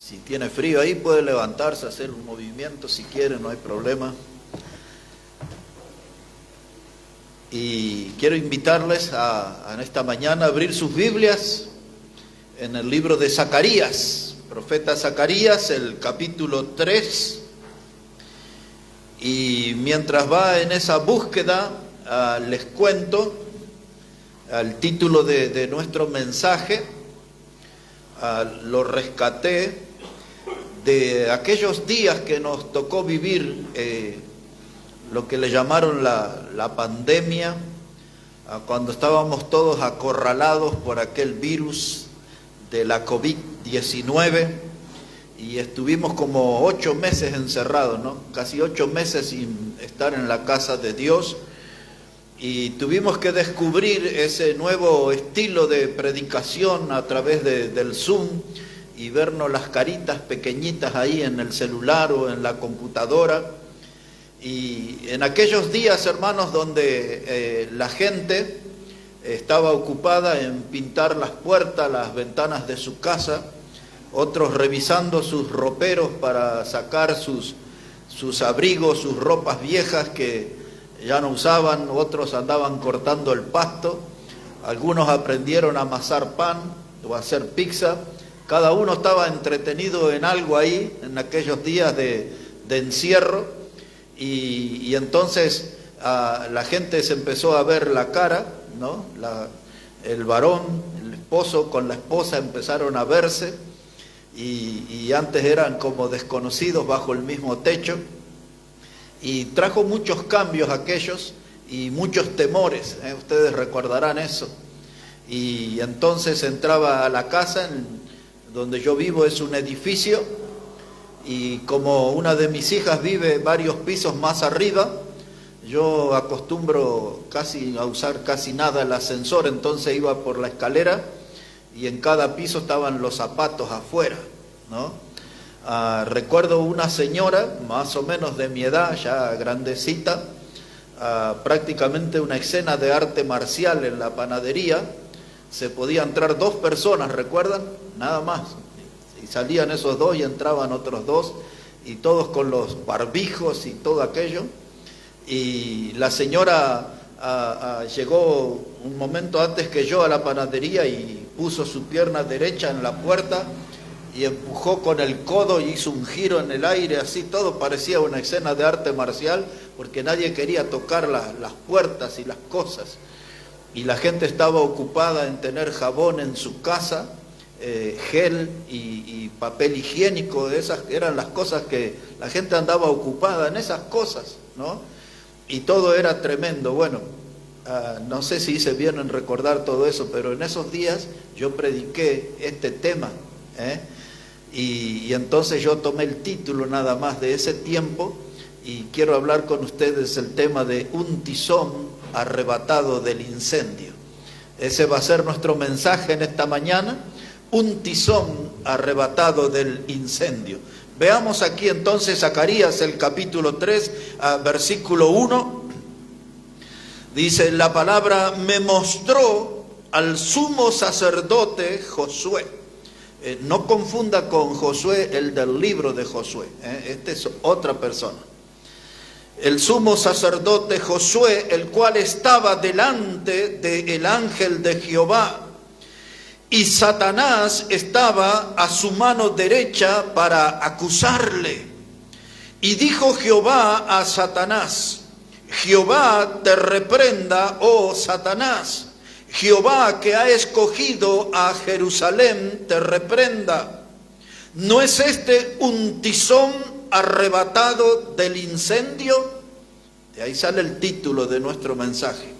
Si tiene frío ahí puede levantarse, hacer un movimiento si quiere, no hay problema. Y quiero invitarles en esta mañana a abrir sus Biblias en el libro de Zacarías, profeta Zacarías, el capítulo 3. Y mientras va en esa búsqueda, les cuento el título de nuestro mensaje. Lo rescaté de aquellos días que nos tocó vivir lo que le llamaron la pandemia, cuando estábamos todos acorralados por aquel virus de la COVID-19 y estuvimos como 8 meses encerrados, ¿no? Casi 8 meses sin estar en la casa de Dios, y tuvimos que descubrir ese nuevo estilo de predicación a través del Zoom y vernos las caritas pequeñitas ahí en el celular o en la computadora. Y en aquellos días, hermanos, donde la gente estaba ocupada en pintar las puertas, las ventanas de su casa, otros revisando sus roperos para sacar sus abrigos, sus ropas viejas que ya no usaban, otros andaban cortando el pasto, algunos aprendieron a amasar pan o a hacer pizza. Cada uno estaba entretenido en algo ahí, en aquellos días de encierro, y entonces la gente se empezó a ver la cara, ¿no? El varón, el esposo con la esposa empezaron a verse, y antes eran como desconocidos bajo el mismo techo, y trajo muchos cambios aquellos y muchos temores, ustedes recordarán eso. Y entonces entraba a la casa, donde yo vivo es un edificio, y como una de mis hijas vive varios pisos más arriba, yo acostumbro a usar casi nada el ascensor, entonces iba por la escalera y en cada piso estaban los zapatos afuera, ¿no? Recuerdo una señora más o menos de mi edad, ya grandecita, prácticamente una escena de arte marcial en la panadería. Se podía entrar 2 personas, ¿recuerdan? Nada más. Y salían esos 2 y entraban otros 2, y todos con los barbijos y todo aquello. Y la señora llegó un momento antes que yo a la panadería y puso su pierna derecha en la puerta y empujó con el codo y hizo un giro en el aire, así todo parecía una escena de arte marcial, porque nadie quería tocar las puertas y las cosas. Y la gente estaba ocupada en tener jabón en su casa, gel y papel higiénico. Esas eran las cosas que la gente andaba ocupada en, esas cosas, ¿no? Y todo era tremendo. Bueno, no sé si hice bien en recordar todo eso, pero en esos días yo prediqué este tema, y entonces yo tomé el título nada más de ese tiempo, y quiero hablar con ustedes el tema de un tizón arrebatado del incendio. Ese va a ser nuestro mensaje en esta mañana, un tizón arrebatado del incendio. Veamos aquí entonces Zacarías, el capítulo 3, versículo 1. Dice la palabra: me mostró al sumo sacerdote Josué. No confunda con Josué, el del libro de Josué, este es otra persona. El sumo sacerdote Josué, el cual estaba delante del ángel de Jehová, y Satanás estaba a su mano derecha para acusarle. Y dijo Jehová a Satanás: Jehová te reprenda, oh Satanás. Jehová, que ha escogido a Jerusalén, te reprenda. ¿No es este un tizón arrebatado del incendio? De ahí sale el título de nuestro mensaje.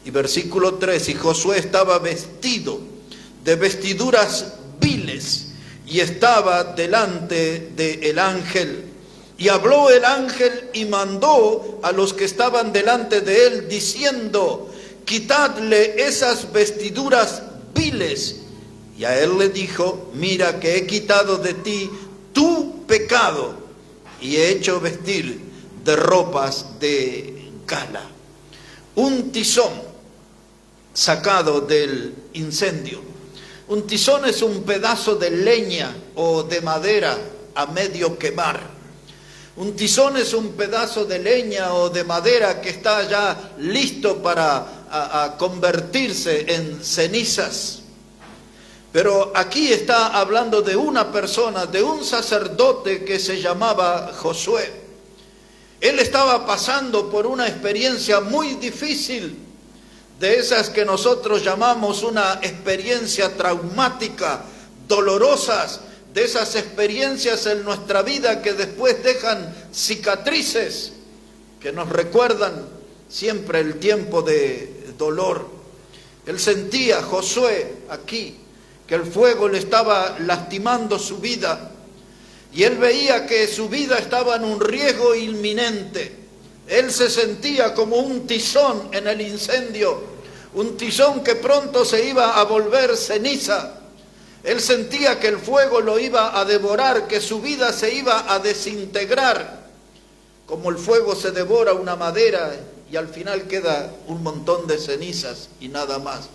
Y versículo 3: y Josué estaba vestido de vestiduras viles y estaba delante del ángel. Y habló el ángel y mandó a los que estaban delante de él, diciendo: quitadle esas vestiduras viles. Y a él le dijo: mira que he quitado de ti tu pecado y he hecho vestir de ropas de gala. Un tizón sacado del incendio. Un tizón es un pedazo de leña o de madera a medio quemar. Un tizón es un pedazo de leña o de madera que está ya listo para convertirse en cenizas. Pero aquí está hablando de una persona, de un sacerdote que se llamaba Josué. Él estaba pasando por una experiencia muy difícil, de esas que nosotros llamamos una experiencia traumática, dolorosas, de esas experiencias en nuestra vida que después dejan cicatrices, que nos recuerdan siempre el tiempo de dolor. Él sentía, Josué, aquí, que el fuego le estaba lastimando su vida, y él veía que su vida estaba en un riesgo inminente. Él se sentía como un tizón en el incendio, un tizón que pronto se iba a volver ceniza. Él sentía que el fuego lo iba a devorar, que su vida se iba a desintegrar, como el fuego se devora una madera y al final queda un montón de cenizas y nada más.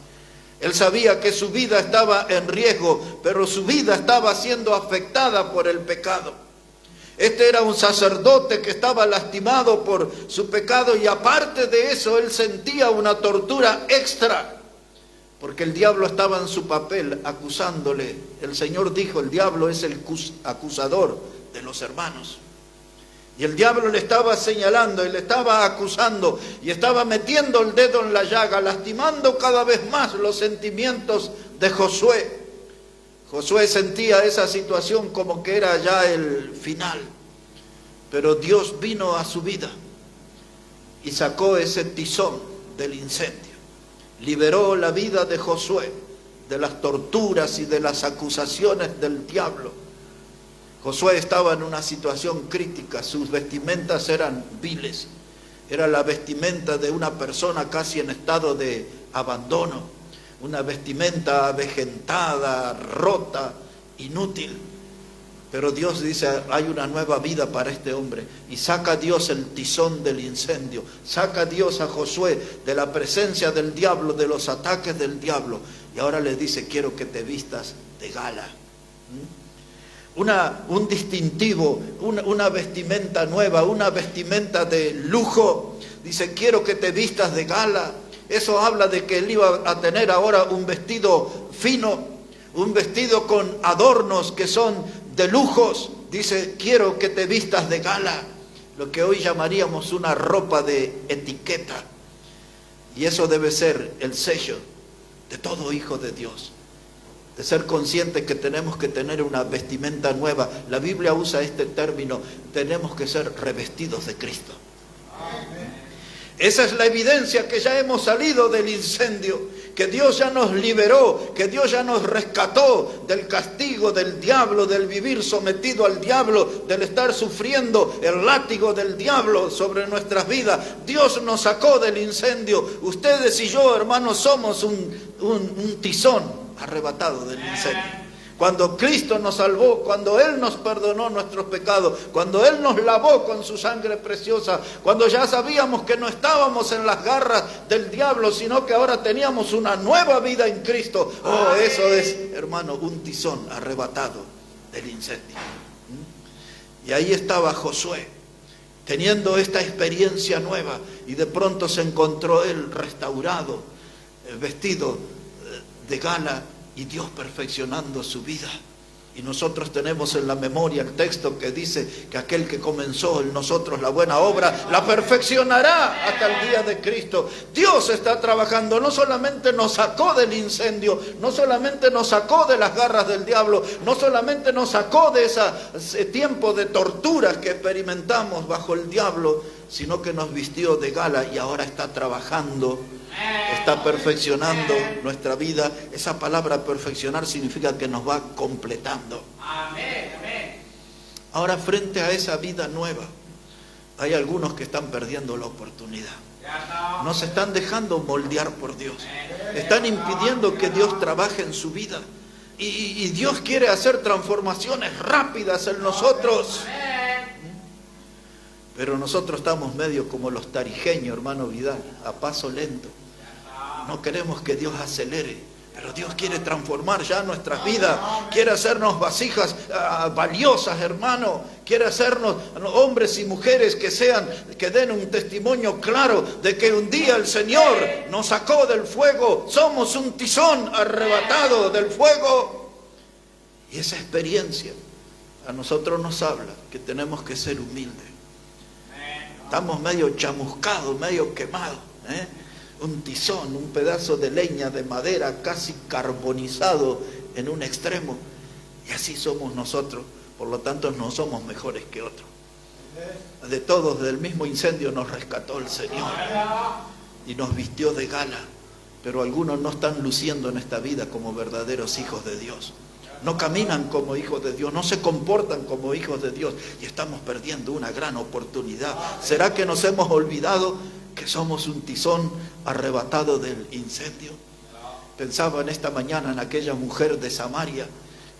Él sabía que su vida estaba en riesgo, pero su vida estaba siendo afectada por el pecado. Este era un sacerdote que estaba lastimado por su pecado, y aparte de eso él sentía una tortura extra, porque el diablo estaba en su papel acusándole. El Señor dijo, el diablo es el acusador de los hermanos. Y el diablo le estaba señalando y le estaba acusando y estaba metiendo el dedo en la llaga, lastimando cada vez más los sentimientos de Josué. Josué sentía esa situación como que era ya el final, pero Dios vino a su vida y sacó ese tizón del incendio. Liberó la vida de Josué de las torturas y de las acusaciones del diablo. Josué estaba en una situación crítica, sus vestimentas eran viles, era la vestimenta de una persona casi en estado de abandono, una vestimenta avejentada, rota, inútil. Pero Dios dice, hay una nueva vida para este hombre, y saca Dios el tizón del incendio, saca Dios a Josué de la presencia del diablo, de los ataques del diablo, y ahora le dice, quiero que te vistas de gala. Un distintivo, una vestimenta nueva, una vestimenta de lujo. Dice, quiero que te vistas de gala. Eso habla de que él iba a tener ahora un vestido fino, un vestido con adornos que son de lujos. Dice, quiero que te vistas de gala, lo que hoy llamaríamos una ropa de etiqueta. Y eso debe ser el sello de todo hijo de Dios, de ser consciente que tenemos que tener una vestimenta nueva. La Biblia usa este término, tenemos que ser revestidos de Cristo. Esa es la evidencia que ya hemos salido del incendio, que Dios ya nos liberó, que Dios ya nos rescató del castigo del diablo, del vivir sometido al diablo, del estar sufriendo el látigo del diablo sobre nuestras vidas. Dios nos sacó del incendio. Ustedes y yo, hermanos, somos un tizón arrebatado del incendio. Cuando Cristo nos salvó, cuando Él nos perdonó nuestros pecados, cuando Él nos lavó con su sangre preciosa, cuando ya sabíamos que no estábamos en las garras del diablo, sino que ahora teníamos una nueva vida en Cristo. Oh, eso es, hermano, un tizón arrebatado del incendio. Y ahí estaba Josué, teniendo esta experiencia nueva, y de pronto se encontró él restaurado, vestido de gala, y Dios perfeccionando su vida. Y nosotros tenemos en la memoria el texto que dice que aquel que comenzó en nosotros la buena obra, la perfeccionará hasta el día de Cristo. Dios está trabajando, no solamente nos sacó del incendio, no solamente nos sacó de las garras del diablo, no solamente nos sacó de ese tiempo de torturas que experimentamos bajo el diablo, sino que nos vistió de gala y ahora está trabajando, está perfeccionando nuestra vida. Esa palabra perfeccionar significa que nos va completando. Ahora, frente a esa vida nueva, hay algunos que están perdiendo la oportunidad. No se están dejando moldear por Dios. Están impidiendo que Dios trabaje en su vida. Y Dios quiere hacer transformaciones rápidas en nosotros. Pero nosotros estamos medio como los tarijeños, hermano Vidal, a paso lento. No queremos que Dios acelere, Pero Dios quiere transformar ya nuestras vidas, quiere hacernos vasijas valiosas, hermano, quiere hacernos hombres y mujeres que den un testimonio claro de que un día el Señor nos sacó del fuego, somos un tizón arrebatado del fuego. Y esa experiencia a nosotros nos habla que tenemos que ser humildes. Estamos medio chamuscados, medio quemados, un tizón, un pedazo de leña, de madera, casi carbonizado en un extremo. Y así somos nosotros, por lo tanto no somos mejores que otros. De todos, del mismo incendio nos rescató el Señor y nos vistió de gala. Pero algunos no están luciendo en esta vida como verdaderos hijos de Dios. No caminan como hijos de Dios, no se comportan como hijos de Dios y estamos perdiendo una gran oportunidad. ¿Será que nos hemos olvidado que somos un tizón arrebatado del incendio? Pensaba en esta mañana en aquella mujer de Samaria.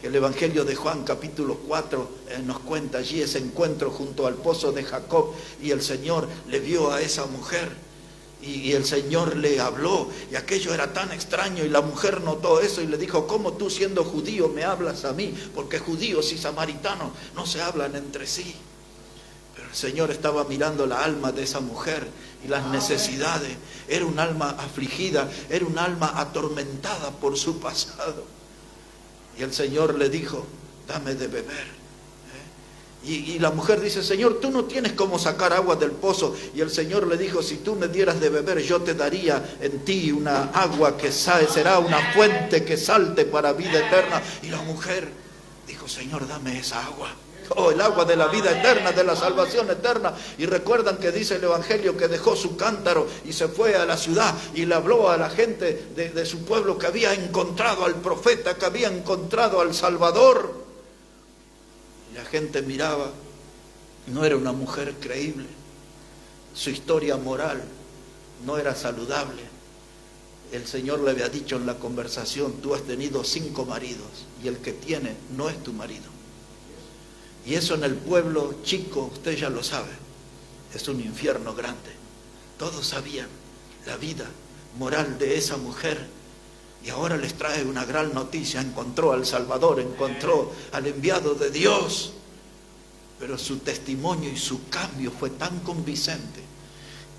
El Evangelio de Juan capítulo 4 nos cuenta allí ese encuentro junto al pozo de Jacob, y el Señor le vio a esa mujer y el Señor le habló, y aquello era tan extraño, y la mujer notó eso y le dijo: ¿cómo tú, siendo judío, me hablas a mí? Porque judíos y samaritanos no se hablan entre sí. Pero el Señor estaba mirando la alma de esa mujer y las necesidades. Era un alma afligida, era un alma atormentada por su pasado. Y el Señor le dijo: dame de beber. Y la mujer dice: Señor, tú no tienes cómo sacar agua del pozo. Y el Señor le dijo: si tú me dieras de beber, yo te daría en ti una agua que será una fuente que salte para vida eterna. Y la mujer dijo: Señor, dame esa agua. Oh, el agua de la vida eterna, de la salvación eterna. Y recuerdan que dice el Evangelio que dejó su cántaro y se fue a la ciudad y le habló a la gente de su pueblo que había encontrado al profeta, que había encontrado al Salvador. Y la gente miraba, no era una mujer creíble, su historia moral no era saludable. El Señor le había dicho en la conversación: tú has tenido 5 maridos y el que tiene no es tu marido. Y eso en el pueblo chico, usted ya lo sabe, es un infierno grande. Todos sabían la vida moral de esa mujer. Y ahora les trae una gran noticia: encontró al Salvador, encontró al enviado de Dios. Pero su testimonio y su cambio fue tan convincente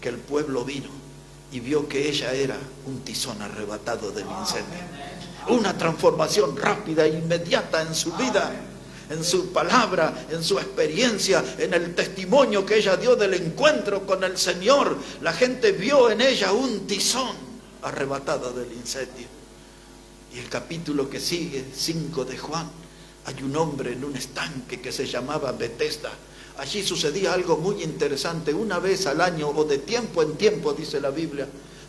que el pueblo vino y vio que ella era un tizón arrebatado del incendio. Una transformación rápida e inmediata en su vida, en su palabra, en su experiencia, en el testimonio que ella dio del encuentro con el Señor. La gente vio en ella un tizón arrebatado del incendio. Y el capítulo que sigue, 5 de Juan, hay un hombre en un estanque que se llamaba Betesda. Allí sucedía algo muy interesante. Una vez al año, o de tiempo en tiempo, dice la Biblia,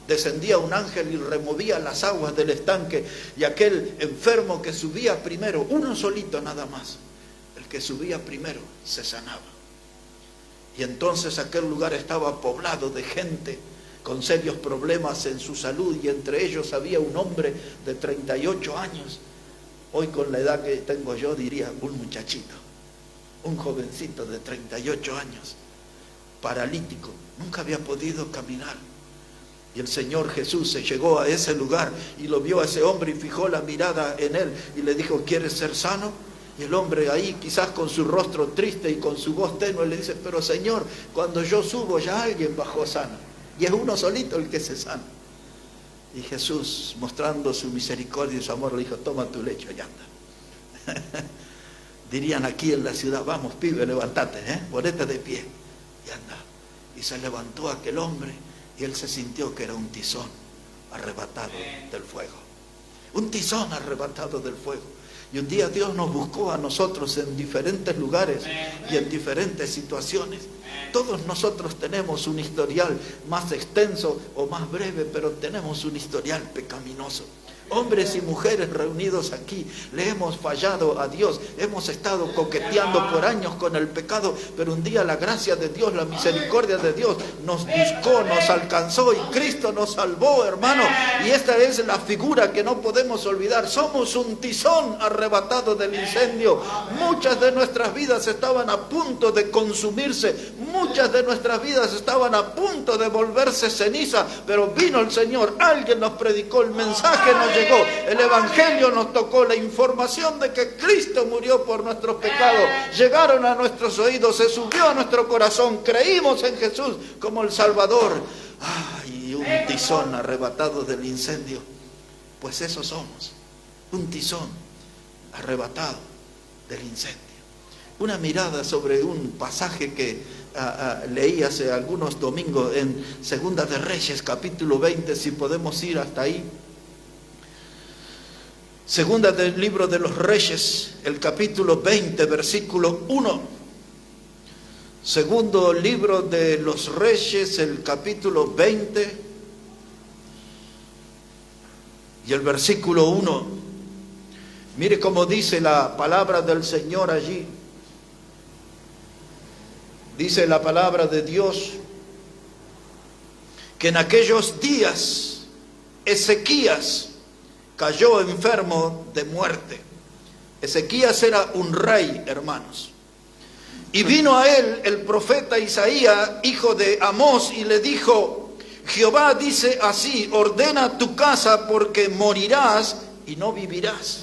descendía un ángel y removía las aguas del estanque, y aquel enfermo que subía primero, uno solito nada más, el que subía primero, se sanaba. Y entonces aquel lugar estaba poblado de gente con serios problemas en su salud, y entre ellos había un hombre de 38 años. Hoy, con la edad que tengo yo, diría un muchachito, un jovencito de 38 años, paralítico, nunca había podido caminar. Y el Señor Jesús se llegó a ese lugar y lo vio a ese hombre y fijó la mirada en él y le dijo: ¿quieres ser sano? Y el hombre ahí, quizás con su rostro triste y con su voz tenue, le dice: pero Señor, cuando yo subo ya alguien bajó sano, y es uno solito el que se sana. Y Jesús, mostrando su misericordia y su amor, le dijo: toma tu lecho y anda. Dirían aquí en la ciudad: vamos, pibe, levántate, ponete de pie y anda. Y se levantó aquel hombre y él se sintió que era un tizón arrebatado del fuego. Un tizón arrebatado del fuego. Y un día Dios nos buscó a nosotros en diferentes lugares y en diferentes situaciones. Todos nosotros tenemos un historial más extenso o más breve, pero tenemos un historial pecaminoso. Hombres y mujeres reunidos aquí, le hemos fallado a Dios, hemos estado coqueteando por años con el pecado, pero un día la gracia de Dios, la misericordia de Dios nos buscó, nos alcanzó y Cristo nos salvó, hermano. Y esta es la figura que no podemos olvidar. Somos un tizón arrebatado del incendio. Muchas de nuestras vidas estaban a punto de consumirse, muchas de nuestras vidas estaban a punto de volverse ceniza, pero vino el Señor, alguien nos predicó el mensaje, nos llegó, el Evangelio nos tocó, la información de que Cristo murió por nuestros pecados, llegaron a nuestros oídos, se subió a nuestro corazón, creímos en Jesús como el Salvador. ¡Ay! Un tizón arrebatado del incendio. Pues eso somos, un tizón arrebatado del incendio. Una mirada sobre un pasaje que leí hace algunos domingos en Segunda de Reyes, capítulo 20, si podemos ir hasta ahí. Segunda del libro de los Reyes, el capítulo 20, versículo 1. Segundo libro de los Reyes, el capítulo 20 y el versículo 1. Mire cómo dice la palabra del Señor allí. Dice la palabra de Dios que en aquellos días Ezequías cayó enfermo de muerte. Ezequías era un rey, hermanos. Y vino a él el profeta Isaías, hijo de Amós, y le dijo: Jehová dice así, ordena tu casa porque morirás y no vivirás.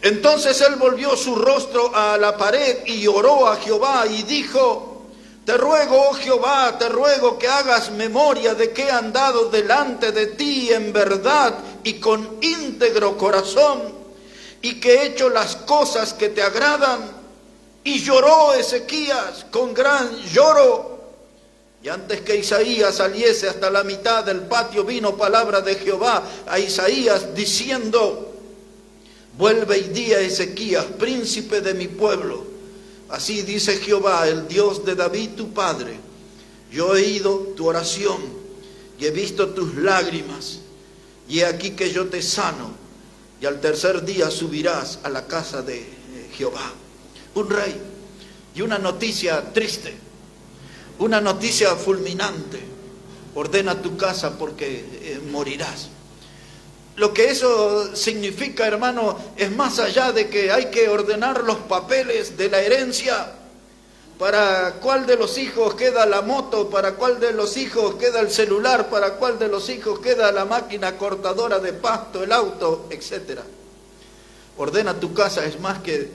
Entonces él volvió su rostro a la pared y oró a Jehová y dijo: te ruego, oh Jehová, te ruego que hagas memoria de que he andado delante de ti en verdad y con íntegro corazón, y que he hecho las cosas que te agradan. Y lloró Ezequías con gran lloro. Y antes que Isaías saliese hasta la mitad del patio, vino palabra de Jehová a Isaías diciendo: vuelve y di a Ezequías, príncipe de mi pueblo, así dice Jehová, el Dios de David tu padre: yo he oído tu oración y he visto tus lágrimas, y he aquí que yo te sano, y al tercer día subirás a la casa de Jehová. Un rey, y una noticia triste, una noticia fulminante: ordena tu casa porque morirás. Lo que eso significa, hermano, es más allá de que hay que ordenar los papeles de la herencia. Para cuál de los hijos queda la moto, para cuál de los hijos queda el celular, para cuál de los hijos queda la máquina cortadora de pasto, el auto, etc. Ordena tu casa es más que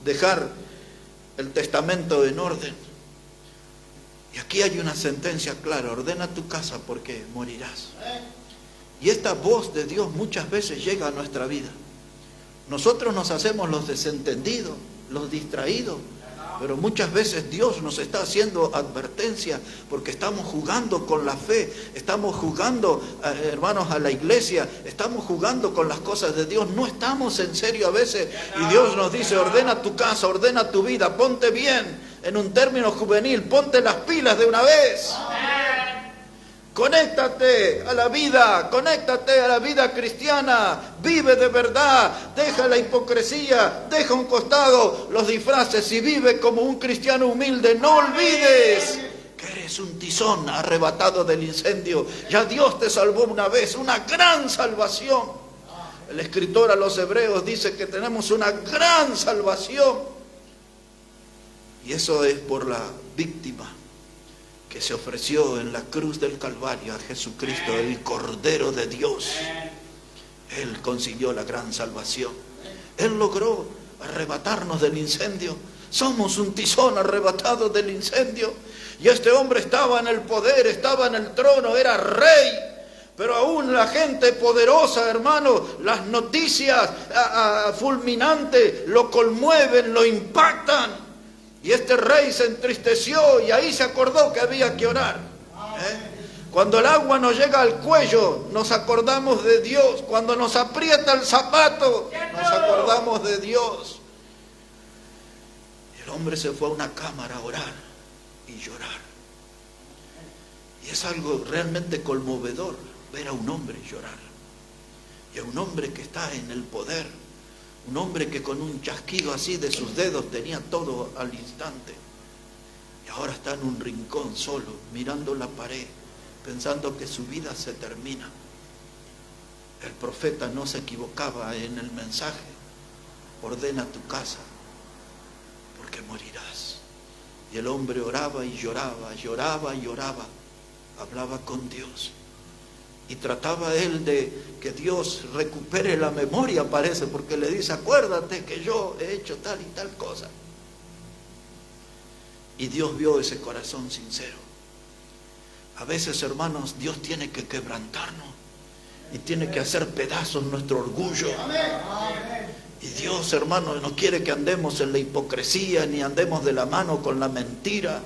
dejar el testamento en orden. Y aquí hay una sentencia clara: ordena tu casa porque morirás. Y esta voz de Dios muchas veces llega a nuestra vida. Nosotros nos hacemos los desentendidos, los distraídos, pero muchas veces Dios nos está haciendo advertencia porque estamos jugando con la fe, estamos jugando, hermanos, a la iglesia, estamos jugando con las cosas de Dios, no estamos en serio a veces, y Dios nos dice: ordena tu casa, ordena tu vida, ponte bien, en un término juvenil, ponte las pilas de una vez. Conéctate a la vida cristiana, vive de verdad, deja la hipocresía, deja a un costado los disfraces y vive como un cristiano humilde. No olvides que eres un tizón arrebatado del incendio. Ya Dios te salvó una vez, una gran salvación. El escritor a los Hebreos dice que tenemos una gran salvación, y eso es por la víctima que se ofreció en la cruz del Calvario, a Jesucristo, el Cordero de Dios. Él consiguió la gran salvación. Él logró arrebatarnos del incendio. Somos un tizón arrebatado del incendio. Y este hombre estaba en el poder, estaba en el trono, era rey. Pero aún la gente poderosa, hermano, las noticias fulminantes lo conmueven, lo impactan. Y este rey se entristeció y ahí se acordó que había que orar. Cuando el agua nos llega al cuello, nos acordamos de Dios. Cuando nos aprieta el zapato, nos acordamos de Dios. Y el hombre se fue a una cámara a orar y llorar. Y es algo realmente conmovedor ver a un hombre llorar. Y a un hombre que está en el poder. Un hombre que con un chasquido así de sus dedos tenía todo al instante. Y ahora está en un rincón solo, mirando la pared, pensando que su vida se termina. El profeta no se equivocaba en el mensaje: ordena tu casa, porque morirás. Y el hombre oraba y lloraba, lloraba y lloraba, hablaba con Dios. Y trataba él de que Dios recupere la memoria, parece, porque le dice, acuérdate que yo he hecho tal y tal cosa. Y Dios vio ese corazón sincero. A veces, hermanos, Dios tiene que quebrantarnos y tiene que hacer pedazos nuestro orgullo. Y Dios, hermanos, no quiere que andemos en la hipocresía ni andemos de la mano con la mentira.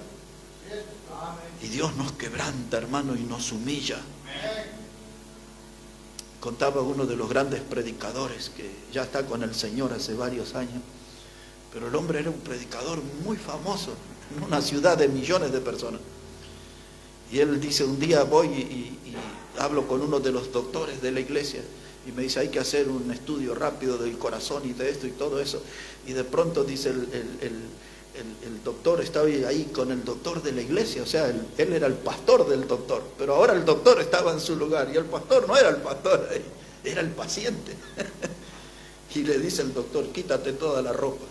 Y Dios nos quebranta, hermano, y nos humilla. Contaba uno de los grandes predicadores que ya está con el Señor hace varios años, pero el hombre era un predicador muy famoso en una ciudad de millones de personas. Y él dice, un día voy y hablo con uno de los doctores de la iglesia y me dice, hay que hacer un estudio rápido del corazón y de esto y todo eso. Y de pronto dice el doctor, estaba ahí con el doctor de la iglesia, o sea, él era el pastor del doctor, pero ahora el doctor estaba en su lugar y el pastor no era el pastor, era el paciente. Y le dice el doctor, quítate toda la ropa.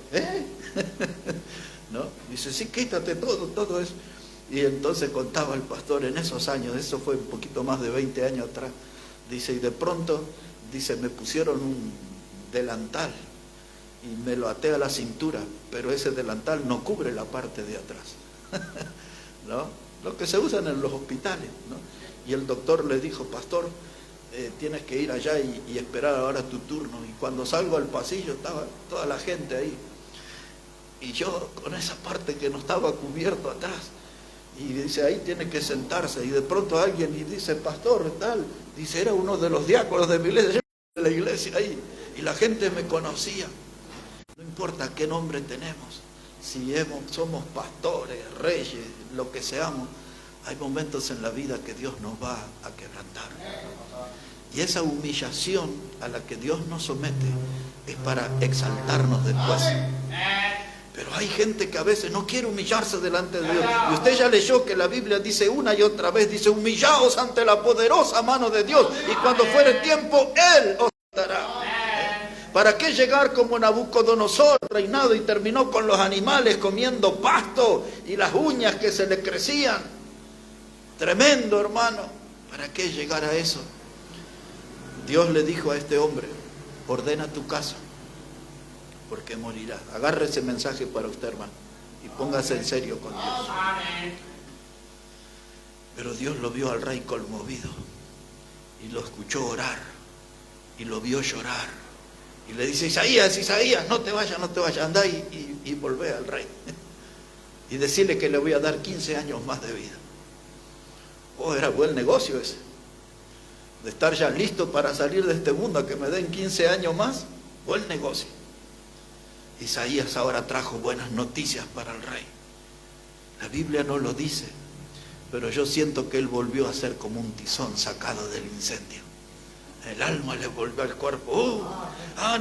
¿No? Dice, sí, quítate todo eso. Y entonces contaba el pastor en esos años, eso fue un poquito más de 20 años atrás, dice, y de pronto, dice, me pusieron un delantal y me lo até a la cintura, pero ese delantal no cubre la parte de atrás. ¿No? Lo que se usan en los hospitales, ¿no? Y el doctor le dijo, pastor, tienes que ir allá y esperar ahora tu turno. Y cuando salgo al pasillo estaba toda la gente ahí. Y yo con esa parte que no estaba cubierto atrás. Y dice, ahí tiene que sentarse. Y de pronto alguien y dice, pastor, tal. Dice, era uno de los diáconos de mi iglesia, de la iglesia ahí. Y la gente me conocía. No importa qué nombre tenemos. Si somos pastores, reyes, lo que seamos. Hay momentos en la vida que Dios nos va a quebrantar. Y esa humillación a la que Dios nos somete es para exaltarnos después. Pero hay gente que a veces no quiere humillarse delante de Dios. Y usted ya leyó que la Biblia dice una y otra vez, dice, humillaos ante la poderosa mano de Dios. Y cuando fuere tiempo, Él os dará. ¿Para qué llegar como Nabucodonosor, reinado y terminó con los animales comiendo pasto y las uñas que se le crecían? Tremendo, hermano. ¿Para qué llegar a eso? Dios le dijo a este hombre, ordena tu casa, porque morirás. Agarre ese mensaje para usted, hermano, y póngase en serio con Dios. Pero Dios lo vio al rey conmovido, y lo escuchó orar, y lo vio llorar, y le dice, Isaías, no te vayas, anda y volvé al rey, y decirle que le voy a dar 15 años más de vida. Oh, era buen negocio ese, de estar ya listo para salir de este mundo, a que me den 15 años más, buen negocio. Isaías ahora trajo buenas noticias para el rey. La Biblia no lo dice, pero yo siento que él volvió a ser como un tizón sacado del incendio. El alma le volvió al cuerpo.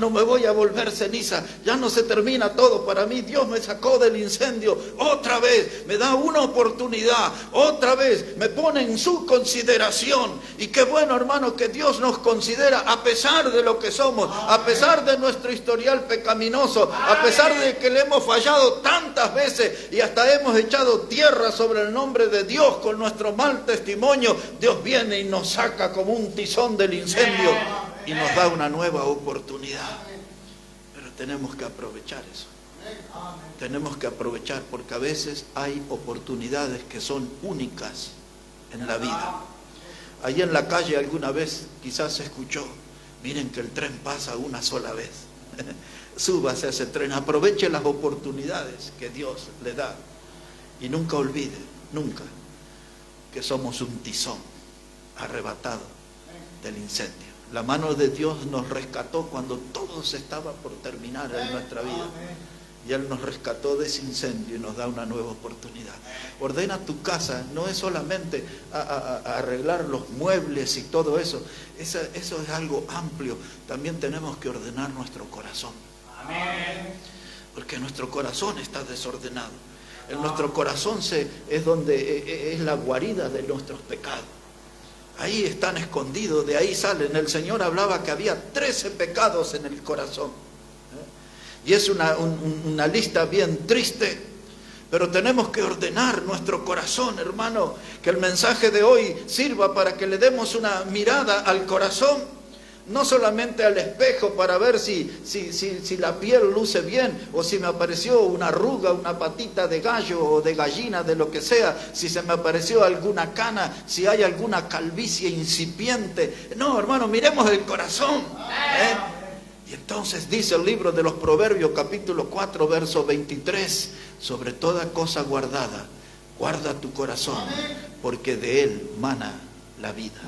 No me voy a volver ceniza. Ya no se termina todo para mí. Dios me sacó del incendio. Otra vez me da una oportunidad. Otra vez me pone en su consideración. Y qué bueno, hermano, que Dios nos considera a pesar de lo que somos, a pesar de nuestro historial pecaminoso, a pesar de que le hemos fallado tantas veces y hasta hemos echado tierra sobre el nombre de Dios con nuestro mal testimonio. Dios viene y nos saca como un tizón del incendio y nos da una nueva oportunidad. Pero tenemos que aprovechar eso. Tenemos que aprovechar, porque a veces hay oportunidades que son únicas en la vida. Allí en la calle alguna vez quizás se escuchó, miren que el tren pasa una sola vez. Súbase a ese tren, aproveche las oportunidades que Dios le da y nunca olvide, nunca, que somos un tizón arrebatado del incendio. La mano de Dios nos rescató cuando todo se estaba por terminar en nuestra vida. Y Él nos rescató de ese incendio y nos da una nueva oportunidad. Ordena tu casa, no es solamente arreglar los muebles y todo eso. Eso es algo amplio. También tenemos que ordenar nuestro corazón. Porque nuestro corazón está desordenado. En nuestro corazón es donde es la guarida de nuestros pecados. Ahí están escondidos, de ahí salen. El Señor hablaba que había 13 pecados en el corazón. Y es una lista bien triste, Pero tenemos que ordenar nuestro corazón, hermano, que el mensaje de hoy sirva para que le demos una mirada al corazón, no solamente al espejo para ver si la piel luce bien, o si me apareció una arruga, una patita de gallo o de gallina, de lo que sea, si se me apareció alguna cana, si hay alguna calvicie incipiente. No, hermano, miremos el corazón, Y entonces dice el libro de los Proverbios, capítulo 4, verso 23, sobre toda cosa guardada, guarda tu corazón, porque de él mana la vida.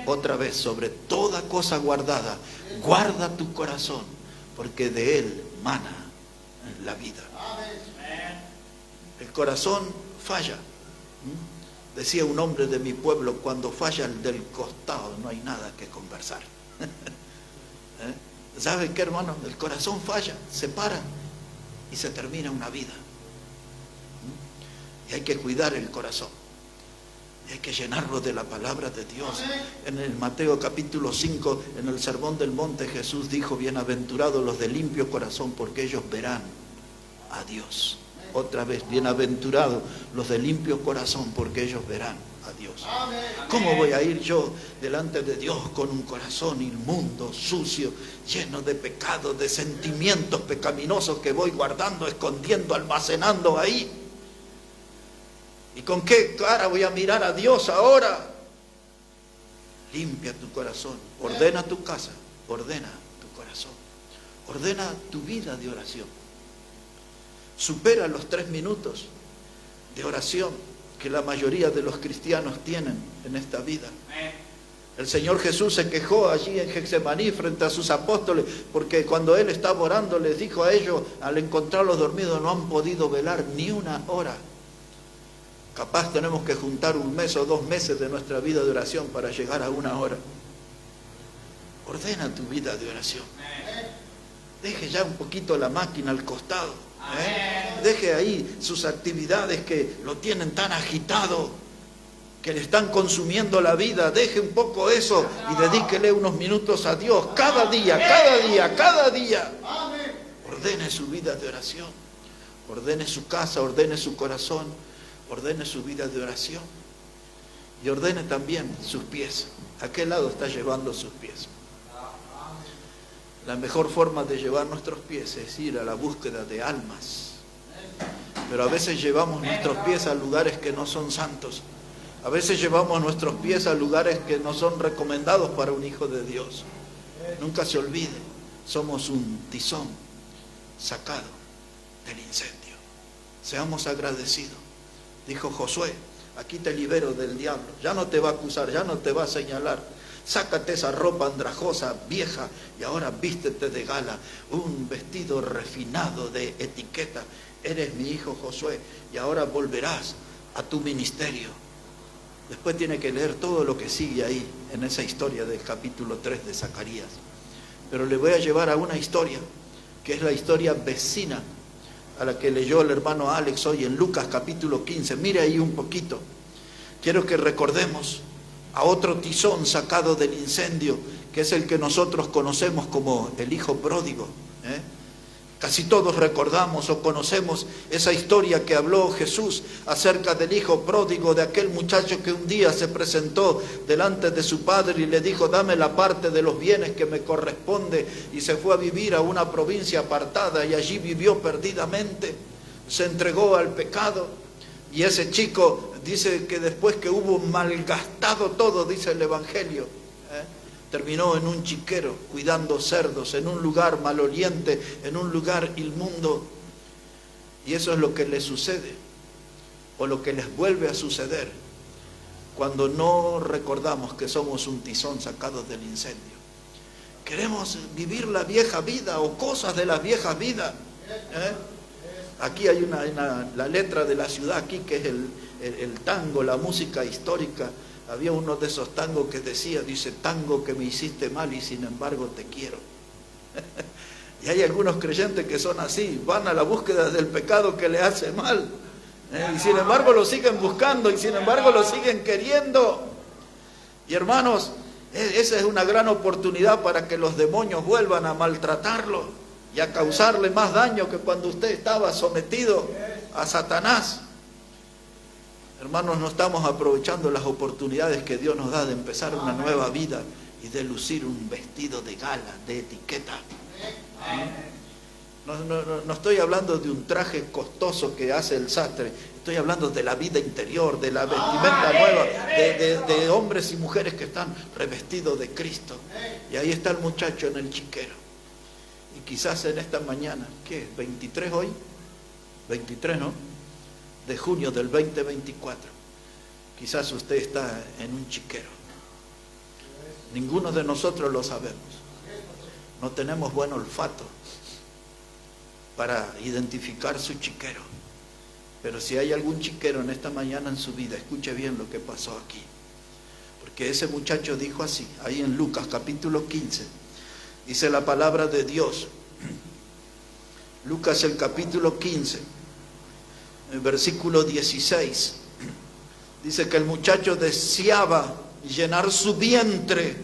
Otra vez, sobre toda cosa guardada, guarda tu corazón, porque de él mana la vida. El corazón falla. Decía un hombre de mi pueblo, cuando falla el del costado no hay nada que conversar. ¿Sabe qué, hermano? El corazón falla, se para y se termina una vida. Y hay que cuidar el corazón. Y hay que llenarlo de la palabra de Dios. En el Mateo capítulo 5, en el Sermón del Monte, Jesús dijo, bienaventurados los de limpio corazón, porque ellos verán a Dios. Otra vez, bienaventurados los de limpio corazón, porque ellos verán a Dios. ¿Cómo voy a ir yo delante de Dios con un corazón inmundo, sucio, lleno de pecados, de sentimientos pecaminosos que voy guardando, escondiendo, almacenando ahí? ¿Y con qué cara voy a mirar a Dios ahora? Limpia tu corazón, ordena tu casa, ordena tu corazón, ordena tu vida de oración. Supera los 3 minutos de oración que la mayoría de los cristianos tienen en esta vida. El Señor Jesús se quejó allí en Getsemaní frente a sus apóstoles, porque cuando Él estaba orando les dijo a ellos, al encontrarlos dormidos, no han podido velar ni una hora. Capaz tenemos que juntar 1 mes o 2 meses de nuestra vida de oración para llegar a 1 hora. Ordena tu vida de oración. Deje ya un poquito la máquina al costado. Deje ahí sus actividades que lo tienen tan agitado, que le están consumiendo la vida. Deje un poco eso y dedíquele unos minutos a Dios. Cada día, cada día, cada día. Ordene su vida de oración. Ordene su casa, ordene su corazón. Ordene su vida de oración. Y ordene también sus pies. ¿A qué lado está llevando sus pies? La mejor forma de llevar nuestros pies es ir a la búsqueda de almas. Pero a veces llevamos nuestros pies a lugares que no son santos. A veces llevamos nuestros pies a lugares que no son recomendados para un hijo de Dios. Nunca se olvide, somos un tizón sacado del incendio. Seamos agradecidos. Dijo Josué, aquí te libero del diablo. Ya no te va a acusar, ya no te va a señalar. Sácate esa ropa andrajosa, vieja, y ahora vístete de gala, un vestido refinado de etiqueta. Eres mi hijo Josué, y ahora volverás a tu ministerio. Después tiene que leer todo lo que sigue ahí, en esa historia del capítulo 3 de Zacarías. Pero le voy a llevar a una historia, que es la historia vecina, a la que leyó el hermano Alex hoy en Lucas capítulo 15. Mire ahí un poquito. Quiero que recordemos a otro tizón sacado del incendio, que es el que nosotros conocemos como el hijo pródigo. Casi todos recordamos o conocemos esa historia que habló Jesús acerca del hijo pródigo, de aquel muchacho que un día se presentó delante de su padre y le dijo, dame la parte de los bienes que me corresponde, y se fue a vivir a una provincia apartada y allí vivió perdidamente, se entregó al pecado. Y ese chico dice que después que hubo malgastado todo, dice el Evangelio, terminó en un chiquero, cuidando cerdos, en un lugar maloliente, en un lugar inmundo. Y eso es lo que les sucede, o lo que les vuelve a suceder, cuando no recordamos que somos un tizón sacado del incendio. Queremos vivir la vieja vida o cosas de las viejas vidas. Aquí hay la letra de la ciudad aquí, que es el tango, la música histórica. Había uno de esos tangos que decía, dice, tango que me hiciste mal y sin embargo te quiero. Y hay algunos creyentes que son así, van a la búsqueda del pecado que le hace mal. Y sin embargo lo siguen buscando y sin embargo lo siguen queriendo. Y hermanos, esa es una gran oportunidad para que los demonios vuelvan a maltratarlo y a causarle más daño que cuando usted estaba sometido a Satanás. Hermanos, no estamos aprovechando las oportunidades que Dios nos da de empezar una nueva vida y de lucir un vestido de gala, de etiqueta. No estoy hablando de un traje costoso que hace el sastre. Estoy hablando de la vida interior, de la vestimenta nueva, de hombres y mujeres que están revestidos de Cristo. Y ahí está el muchacho en el chiquero. Y quizás en esta mañana, ¿qué es? ¿23 hoy? 23, ¿no? De junio del 2024. Quizás usted está en un chiquero. Ninguno de nosotros lo sabemos. No tenemos buen olfato para identificar su chiquero. Pero si hay algún chiquero en esta mañana en su vida, escuche bien lo que pasó aquí. Porque ese muchacho dijo así, ahí en Lucas capítulo 15, dice la palabra de Dios. Lucas el capítulo 15, el versículo 16. Dice que el muchacho deseaba llenar su vientre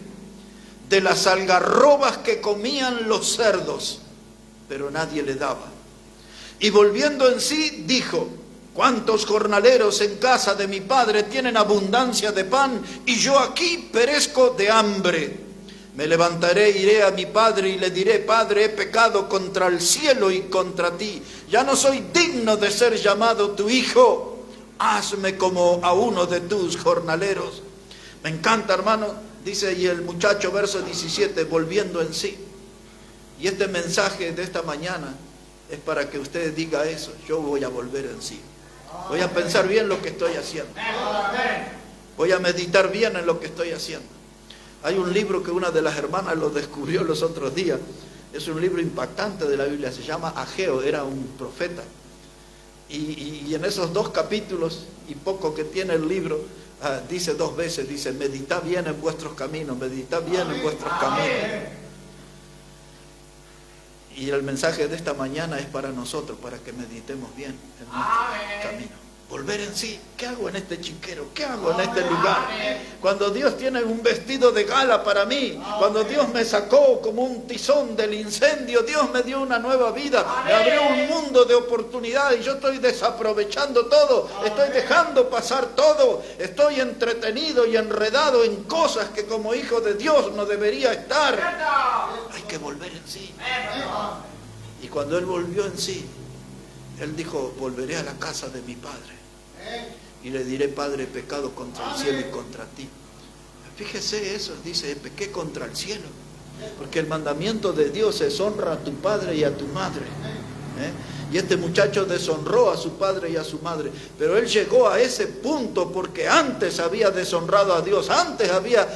de las algarrobas que comían los cerdos, pero nadie le daba. Y volviendo en sí, dijo: ¿cuántos jornaleros en casa de mi padre tienen abundancia de pan y yo aquí perezco de hambre? Me levantaré, iré a mi padre y le diré: Padre, he pecado contra el cielo y contra ti. Ya no soy digno de ser llamado tu hijo. Hazme como a uno de tus jornaleros. Me encanta, hermano, dice, y el muchacho, verso 17, volviendo en sí. Y este mensaje de esta mañana es para que usted diga eso: yo voy a volver en sí. Voy a pensar bien lo que estoy haciendo. Voy a meditar bien en lo que estoy haciendo. Hay un libro que una de las hermanas lo descubrió los otros días. Es un libro impactante de la Biblia, se llama Ageo, era un profeta. Y en esos 2 capítulos y poco que tiene el libro, dice 2 veces, dice: meditad bien en vuestros caminos, meditad bien en vuestros caminos. Y el mensaje de esta mañana es para nosotros, para que meditemos bien en nuestro camino. Volver en sí. ¿Qué hago en este chiquero? ¿Qué hago en este lugar? Cuando Dios tiene un vestido de gala para mí, cuando Dios me sacó como un tizón del incendio, Dios me dio una nueva vida, me abrió un mundo de oportunidades y yo estoy desaprovechando todo, estoy dejando pasar todo, estoy entretenido y enredado en cosas que como hijo de Dios no debería estar. Hay que volver en sí. Y cuando él volvió en sí, él dijo: volveré a la casa de mi padre y le diré: Padre, he pecado contra el cielo y contra ti. Fíjese eso, dice: pequé contra el cielo. Porque el mandamiento de Dios es: honra a tu padre y a tu madre. Y este muchacho deshonró a su padre y a su madre. Pero él llegó a ese punto porque antes había deshonrado a Dios. Antes había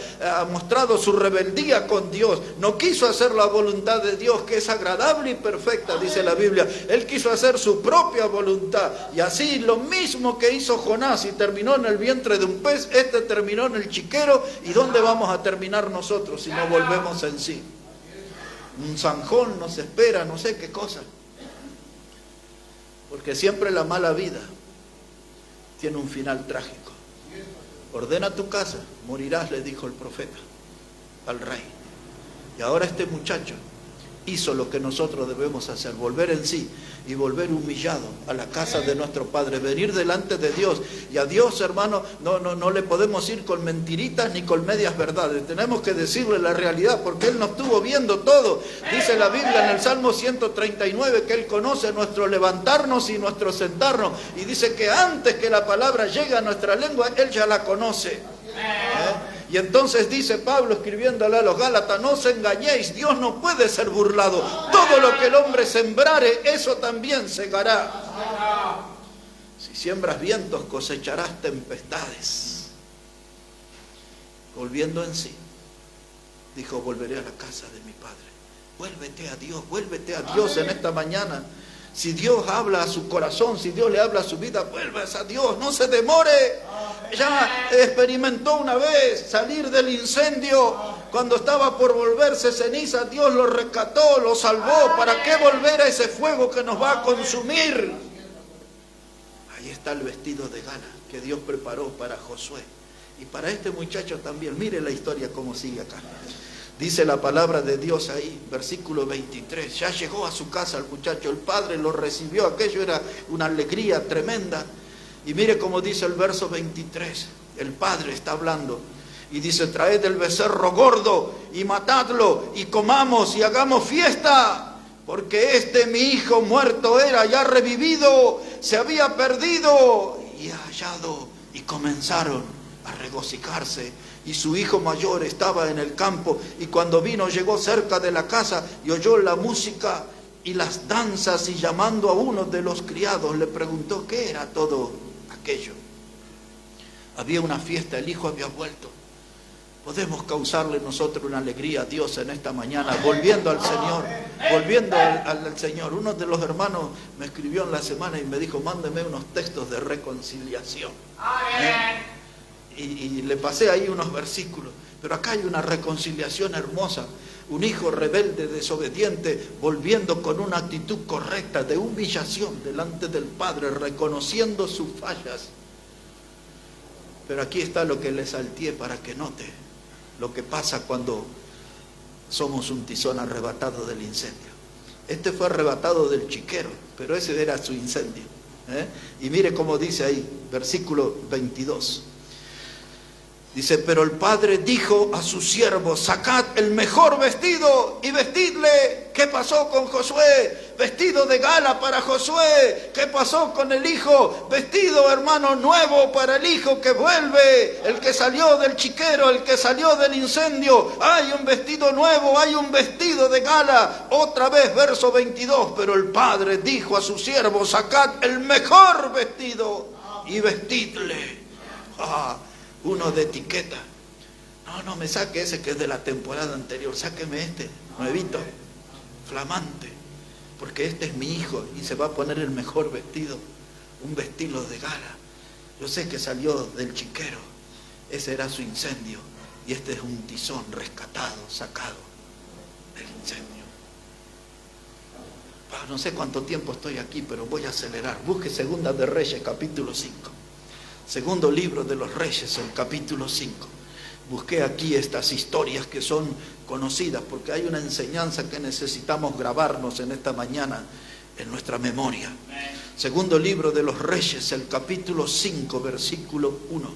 mostrado su rebeldía con Dios. No quiso hacer la voluntad de Dios, que es agradable y perfecta, dice la Biblia. Él quiso hacer su propia voluntad. Y así lo mismo que hizo Jonás y terminó en el vientre de un pez, este terminó en el chiquero. ¿Y dónde vamos a terminar nosotros si no volvemos en sí? Un zanjón nos espera, no sé qué cosa. Porque siempre la mala vida tiene un final trágico. Ordena tu casa, morirás, le dijo el profeta al rey. Y ahora este muchacho hizo lo que nosotros debemos hacer: volver en sí y volver humillado a la casa de nuestro Padre, venir delante de Dios. Y a Dios, hermano, no le podemos ir con mentiritas ni con medias verdades. Tenemos que decirle la realidad, porque Él nos estuvo viendo todo. Dice la Biblia en el Salmo 139 que Él conoce nuestro levantarnos y nuestro sentarnos. Y dice que antes que la palabra llegue a nuestra lengua, Él ya la conoce. Y entonces dice Pablo, escribiéndole a los Gálatas: no os engañéis, Dios no puede ser burlado. Todo lo que el hombre sembrare, eso también segará. Si siembras vientos, cosecharás tempestades. Volviendo en sí, dijo: volveré a la casa de mi padre. Vuélvete a Dios en esta mañana. Si Dios habla a su corazón, si Dios le habla a su vida, vuelvas a Dios, no se demore. Ya experimentó una vez salir del incendio. Cuando estaba por volverse ceniza, Dios lo rescató, lo salvó. ¿Para qué volver a ese fuego que nos va a consumir? Ahí está el vestido de gala que Dios preparó para Josué Y para este muchacho también, mire la historia cómo sigue acá. Dice la palabra de Dios ahí, versículo 23, ya llegó a su casa el muchacho, el padre lo recibió, aquello era una alegría tremenda. Y mire cómo dice el verso 23, el padre está hablando y dice, traed el becerro gordo y matadlo y comamos y hagamos fiesta, porque mi hijo muerto era, ya revivido, se había perdido y hallado. Y comenzaron a regocijarse. Y su hijo mayor estaba en el campo, y cuando vino llegó cerca de la casa y oyó la música y las danzas, y llamando a uno de los criados le preguntó qué era todo aquello. Había una fiesta, el hijo había vuelto. Podemos causarle nosotros una alegría a Dios en esta mañana, volviendo al Señor, volviendo al Señor. Uno de los hermanos me escribió en la semana y me dijo, mándeme unos textos de reconciliación. Y le pasé ahí unos versículos, pero acá hay una reconciliación hermosa. Un hijo rebelde, desobediente, volviendo con una actitud correcta de humillación delante del Padre, reconociendo sus fallas. Pero aquí está lo que le salteé para que note lo que pasa cuando somos un tizón arrebatado del incendio. Este fue arrebatado del chiquero, pero ese era su incendio. Y mire cómo dice ahí, versículo 22. Dice, pero el padre dijo a sus siervos, sacad el mejor vestido y vestidle. ¿Qué pasó con Josué? Vestido de gala para Josué. ¿Qué pasó con el hijo? Vestido, hermano, nuevo para el hijo que vuelve, el que salió del chiquero, el que salió del incendio. Hay un vestido nuevo, hay un vestido de gala. Otra vez, verso 22, pero el padre dijo a sus siervos, sacad el mejor vestido y vestidle. Uno de etiqueta. No me saque ese que es de la temporada anterior, sáqueme este, nuevito, flamante, porque este es mi hijo y se va a poner el mejor vestido, un vestido de gala. Yo sé que salió del chiquero, ese era su incendio, y este es un tizón rescatado, sacado del incendio. No sé cuánto tiempo estoy aquí, pero voy a acelerar. Busque Segunda de Reyes, capítulo 5. Segundo libro de los Reyes, el capítulo 5. Busqué aquí estas historias que son conocidas, porque hay una enseñanza que necesitamos grabarnos en esta mañana en nuestra memoria. Segundo libro de los Reyes, el capítulo 5, versículo 1.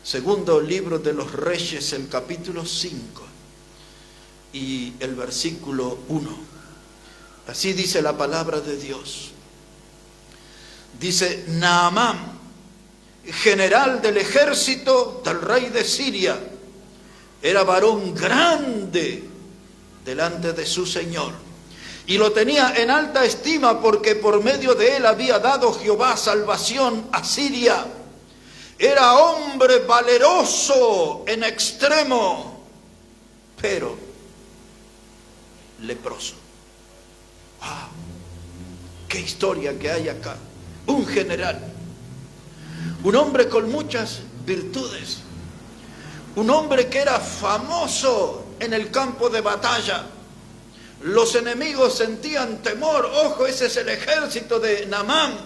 Segundo libro de los Reyes, el capítulo 5 y el versículo 1. Así dice la palabra de Dios. Dice, Naamán, general del ejército del rey de Siria, era varón grande delante de su Señor, y lo tenía en alta estima porque por medio de él había dado Jehová salvación a Siria. Era hombre valeroso en extremo, pero leproso. ¡Wow! ¡Qué historia que hay acá! Un general, un hombre con muchas virtudes, un hombre que era famoso en el campo de batalla. Los enemigos sentían temor. Ojo, ese es el ejército de Naamán.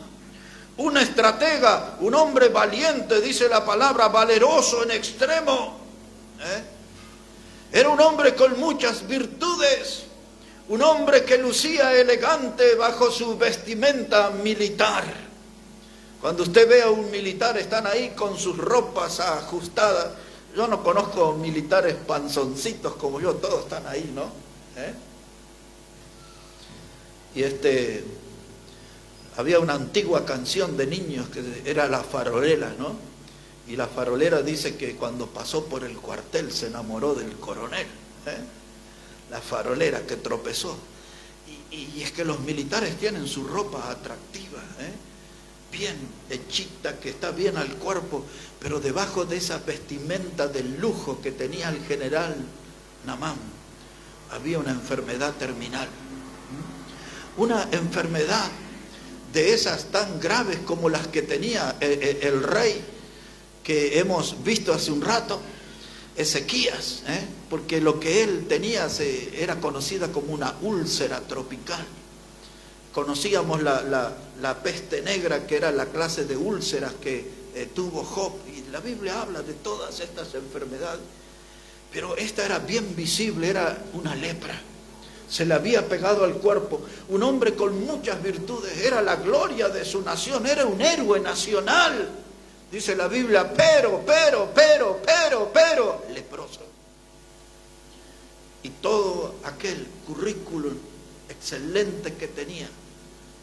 Un estratega, un hombre valiente, dice la palabra, valeroso en extremo. Era un hombre con muchas virtudes, un hombre que lucía elegante bajo su vestimenta militar. Cuando usted ve a un militar, están ahí con sus ropas ajustadas. Yo no conozco militares panzoncitos como yo, todos están ahí, ¿no? Y había una antigua canción de niños que era La Farolera, ¿no? Y la farolera dice que cuando pasó por el cuartel se enamoró del coronel. La farolera que tropezó. Y es que los militares tienen su ropa atractiva, bien hechita, que está bien al cuerpo, pero debajo de esa vestimenta del lujo que tenía el general Naamán había una enfermedad terminal. Una enfermedad de esas tan graves como las que tenía el rey que hemos visto hace un rato, Ezequías, porque lo que él tenía era conocida como una úlcera tropical. Conocíamos la peste negra, que era la clase de úlceras que tuvo Job, y La Biblia habla de todas estas enfermedades, pero esta era bien visible, era una lepra. Se le había pegado al cuerpo. Un hombre con muchas virtudes, era la gloria de su nación, era un héroe nacional. Dice la Biblia, pero, leproso. Y todo aquel currículum excelente que tenía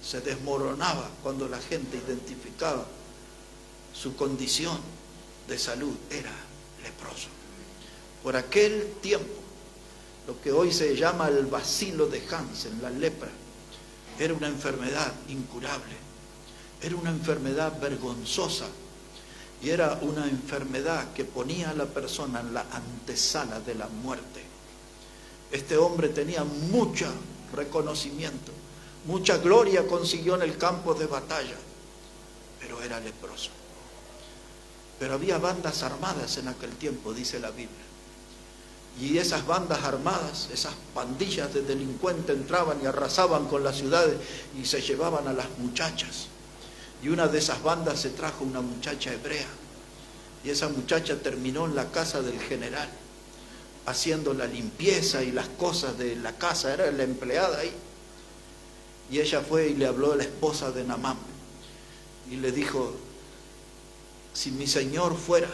se desmoronaba cuando la gente identificaba su condición de salud. Era leproso. Por aquel tiempo, lo que hoy se llama el bacilo de Hansen, la lepra, era una enfermedad incurable, era una enfermedad vergonzosa y era una enfermedad que ponía a la persona en la antesala de la muerte. Este hombre tenía mucho reconocimiento, mucha gloria consiguió en el campo de batalla, pero era leproso. Pero había bandas armadas en aquel tiempo, dice la Biblia. Y esas bandas armadas, esas pandillas de delincuentes entraban y arrasaban con las ciudades y se llevaban a las muchachas. Y una de esas bandas se trajo una muchacha hebrea. Y esa muchacha terminó en la casa del general, haciendo la limpieza y las cosas de la casa, era la empleada ahí. Y ella fue y le habló a la esposa de Naamán. Y le dijo, si mi señor fuera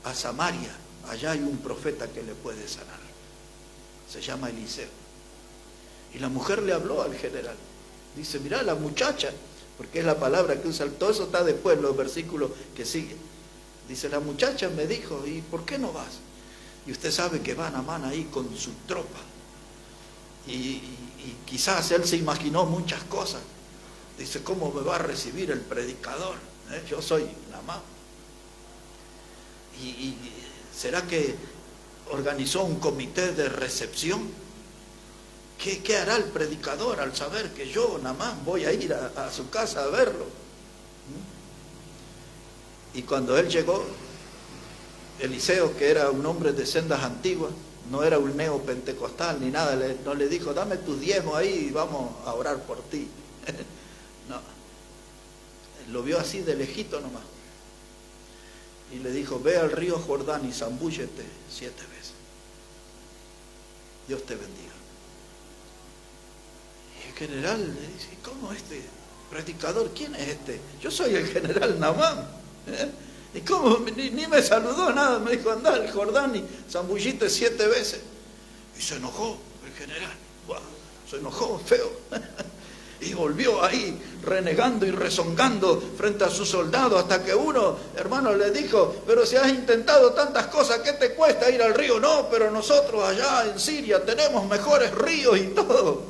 a Samaria, allá hay un profeta que le puede sanar. Se llama Eliseo. Y la mujer le habló al general. Dice, mirá, la muchacha, porque es la palabra que usa, todo eso está después en los versículos que siguen. Dice, la muchacha me dijo, ¿y por qué no vas? Y usted sabe que va Naamán ahí con su tropa. Y quizás él se imaginó muchas cosas. Dice, ¿cómo me va a recibir el predicador? Yo soy Naamán. Y ¿será que organizó un comité de recepción? ¿Qué hará el predicador al saber que yo, Naamán, voy a ir a su casa a verlo? Y cuando él llegó, Eliseo, que era un hombre de sendas antiguas, no era un neopentecostal ni nada, no le dijo, dame tus diezmos ahí y vamos a orar por ti. No, lo vio así de lejito nomás. Y le dijo, ve al río Jordán y zambúllete 7 veces. Dios te bendiga. Y el general le dice, ¿cómo este predicador? ¿Quién es este? Yo soy el general Naamán. ¿Y cómo? Ni me saludó nada. Me dijo, anda al Jordán y zambullite 7 veces. Y se enojó el general. ¡Wow! Se enojó feo. Y volvió ahí renegando y rezongando frente a sus soldados hasta que uno, hermano, le dijo, pero si has intentado tantas cosas, ¿qué te cuesta ir al río? No, pero nosotros allá en Siria tenemos mejores ríos y todo.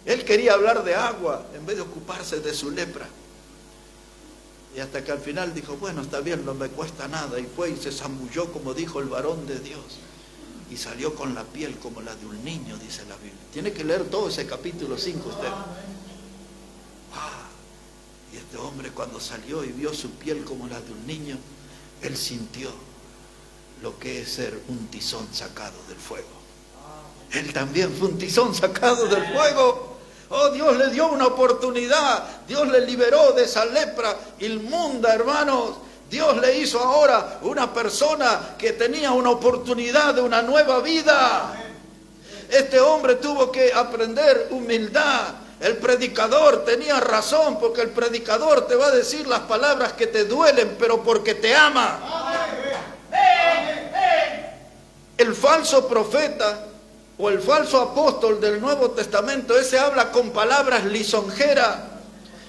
Él quería hablar de agua en vez de ocuparse de su lepra. Y hasta que al final dijo, bueno, está bien, no me cuesta nada. Y fue y se zambulló como dijo el varón de Dios. Y salió con la piel como la de un niño, dice la Biblia. Tiene que leer todo ese capítulo 5 usted. Y este hombre cuando salió y vio su piel como la de un niño, él sintió lo que es ser un tizón sacado del fuego. Él también fue un tizón sacado del fuego. Oh, Dios le dio una oportunidad. Dios le liberó de esa lepra inmunda, hermanos. Dios le hizo ahora una persona que tenía una oportunidad de una nueva vida. Este hombre tuvo que aprender humildad. El predicador tenía razón, porque el predicador te va a decir las palabras que te duelen, pero porque te ama. El falso profeta o el falso apóstol del Nuevo Testamento, ese habla con palabras lisonjeras,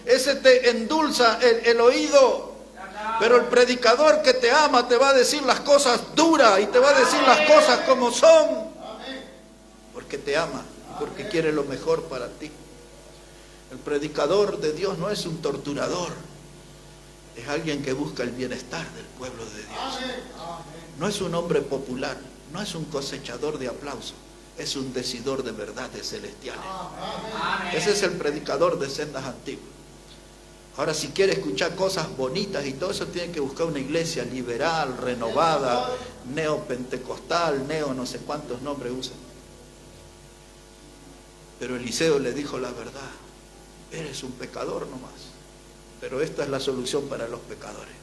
ese te endulza el oído. Pero el predicador que te ama te va a decir las cosas duras y te va a decir las cosas como son, porque te ama, porque quiere lo mejor para ti. El predicador de Dios no es un torturador, es alguien que busca el bienestar del pueblo de Dios. No es un hombre popular, no es un cosechador de aplausos, es un decidor de verdades celestiales. Ese es el predicador de sendas antiguas. Ahora, si quiere escuchar cosas bonitas y todo eso, tiene que buscar una iglesia liberal, renovada, neopentecostal, no sé cuántos nombres usan. Pero Eliseo le dijo la verdad. Eres un pecador nomás, pero esta es la solución para los pecadores.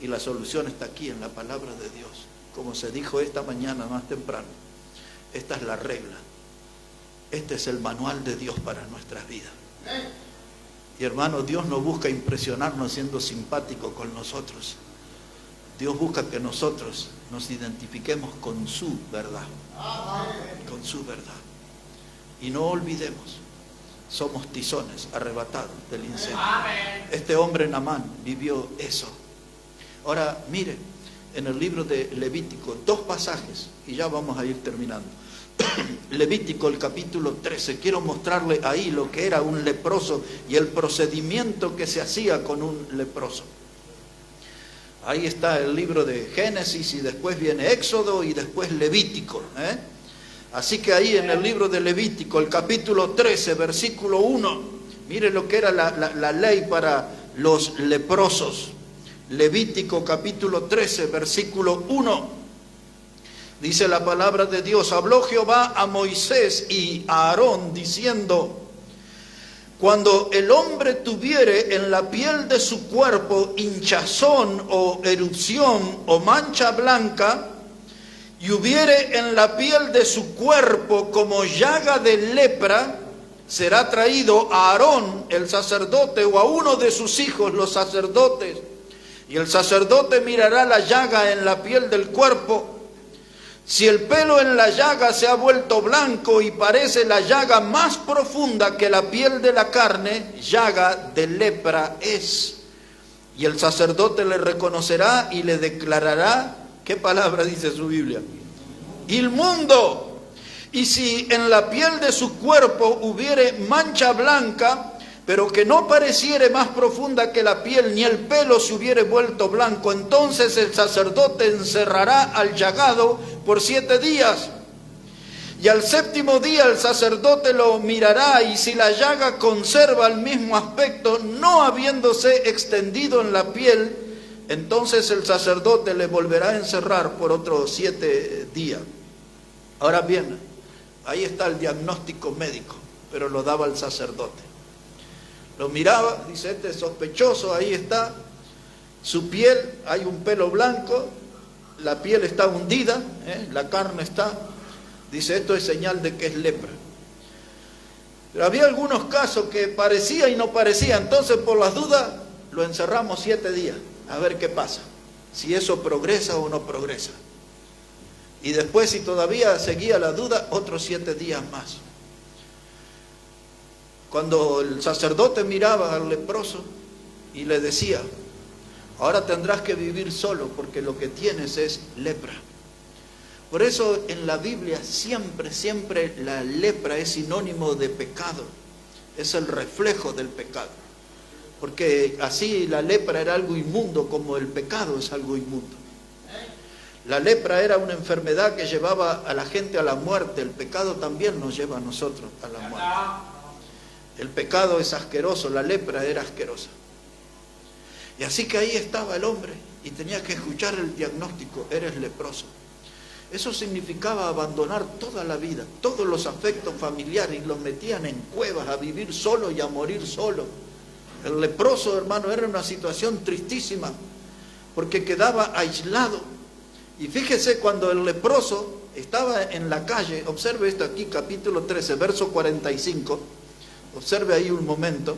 Y la solución está aquí en la palabra de Dios. Como se dijo esta mañana más temprano, esta es la regla. Este es el manual de Dios para nuestras vidas. Y hermano, Dios no busca impresionarnos siendo simpático con nosotros. Dios busca que nosotros nos identifiquemos con su verdad. Con su verdad. Y no olvidemos, somos tizones arrebatados del incendio. Este hombre Naamán vivió eso. Ahora, mire, en el libro de Levítico, 2 pasajes, y ya vamos a ir terminando. Levítico, el capítulo 13, quiero mostrarle ahí lo que era un leproso y el procedimiento que se hacía con un leproso. Ahí está el libro de Génesis y después viene Éxodo y después Levítico. Así que ahí en el libro de Levítico, el capítulo 13, versículo 1, mire lo que era la ley para los leprosos. Levítico capítulo 13, versículo 1. Dice la palabra de Dios: habló Jehová a Moisés y a Aarón diciendo: cuando el hombre tuviere en la piel de su cuerpo hinchazón o erupción o mancha blanca, y hubiere en la piel de su cuerpo como llaga de lepra, será traído a Aarón el sacerdote o a uno de sus hijos los sacerdotes, y el sacerdote mirará la llaga en la piel del cuerpo. Si el pelo en la llaga se ha vuelto blanco y parece la llaga más profunda que la piel de la carne, llaga de lepra es. Y el sacerdote le reconocerá y le declarará, ¿qué palabra dice su Biblia? Inmundo. Y si en la piel de su cuerpo hubiere mancha blanca, pero que no pareciere más profunda que la piel, ni el pelo se hubiere vuelto blanco, entonces el sacerdote encerrará al llagado por 7 días. Y al 7º día el sacerdote lo mirará, y si la llaga conserva el mismo aspecto, no habiéndose extendido en la piel, entonces el sacerdote le volverá a encerrar por otros 7 días. Ahora bien, ahí está el diagnóstico médico, pero lo daba el sacerdote. Lo miraba, dice, este es sospechoso, ahí está, su piel, hay un pelo blanco, la piel está hundida, la carne está, dice, esto es señal de que es lepra. Pero había algunos casos que parecía y no parecía, entonces por las dudas lo encerramos 7 días, a ver qué pasa, si eso progresa o no progresa. Y después, si todavía seguía la duda, otros 7 días más. Cuando el sacerdote miraba al leproso y le decía: ahora tendrás que vivir solo porque lo que tienes es lepra. Por eso en la Biblia siempre la lepra es sinónimo de pecado. Es el reflejo del pecado. Porque así la lepra era algo inmundo como el pecado es algo inmundo. La lepra era una enfermedad que llevaba a la gente a la muerte. El pecado también nos lleva a nosotros a la muerte. El pecado es asqueroso, la lepra era asquerosa. Y así que ahí estaba el hombre y tenía que escuchar el diagnóstico: eres leproso. Eso significaba abandonar toda la vida, todos los afectos familiares, y los metían en cuevas a vivir solo y a morir solo. El leproso, hermano, era una situación tristísima porque quedaba aislado. Y fíjese, cuando el leproso estaba en la calle, observe esto aquí, capítulo 13, verso 45. Observe ahí un momento.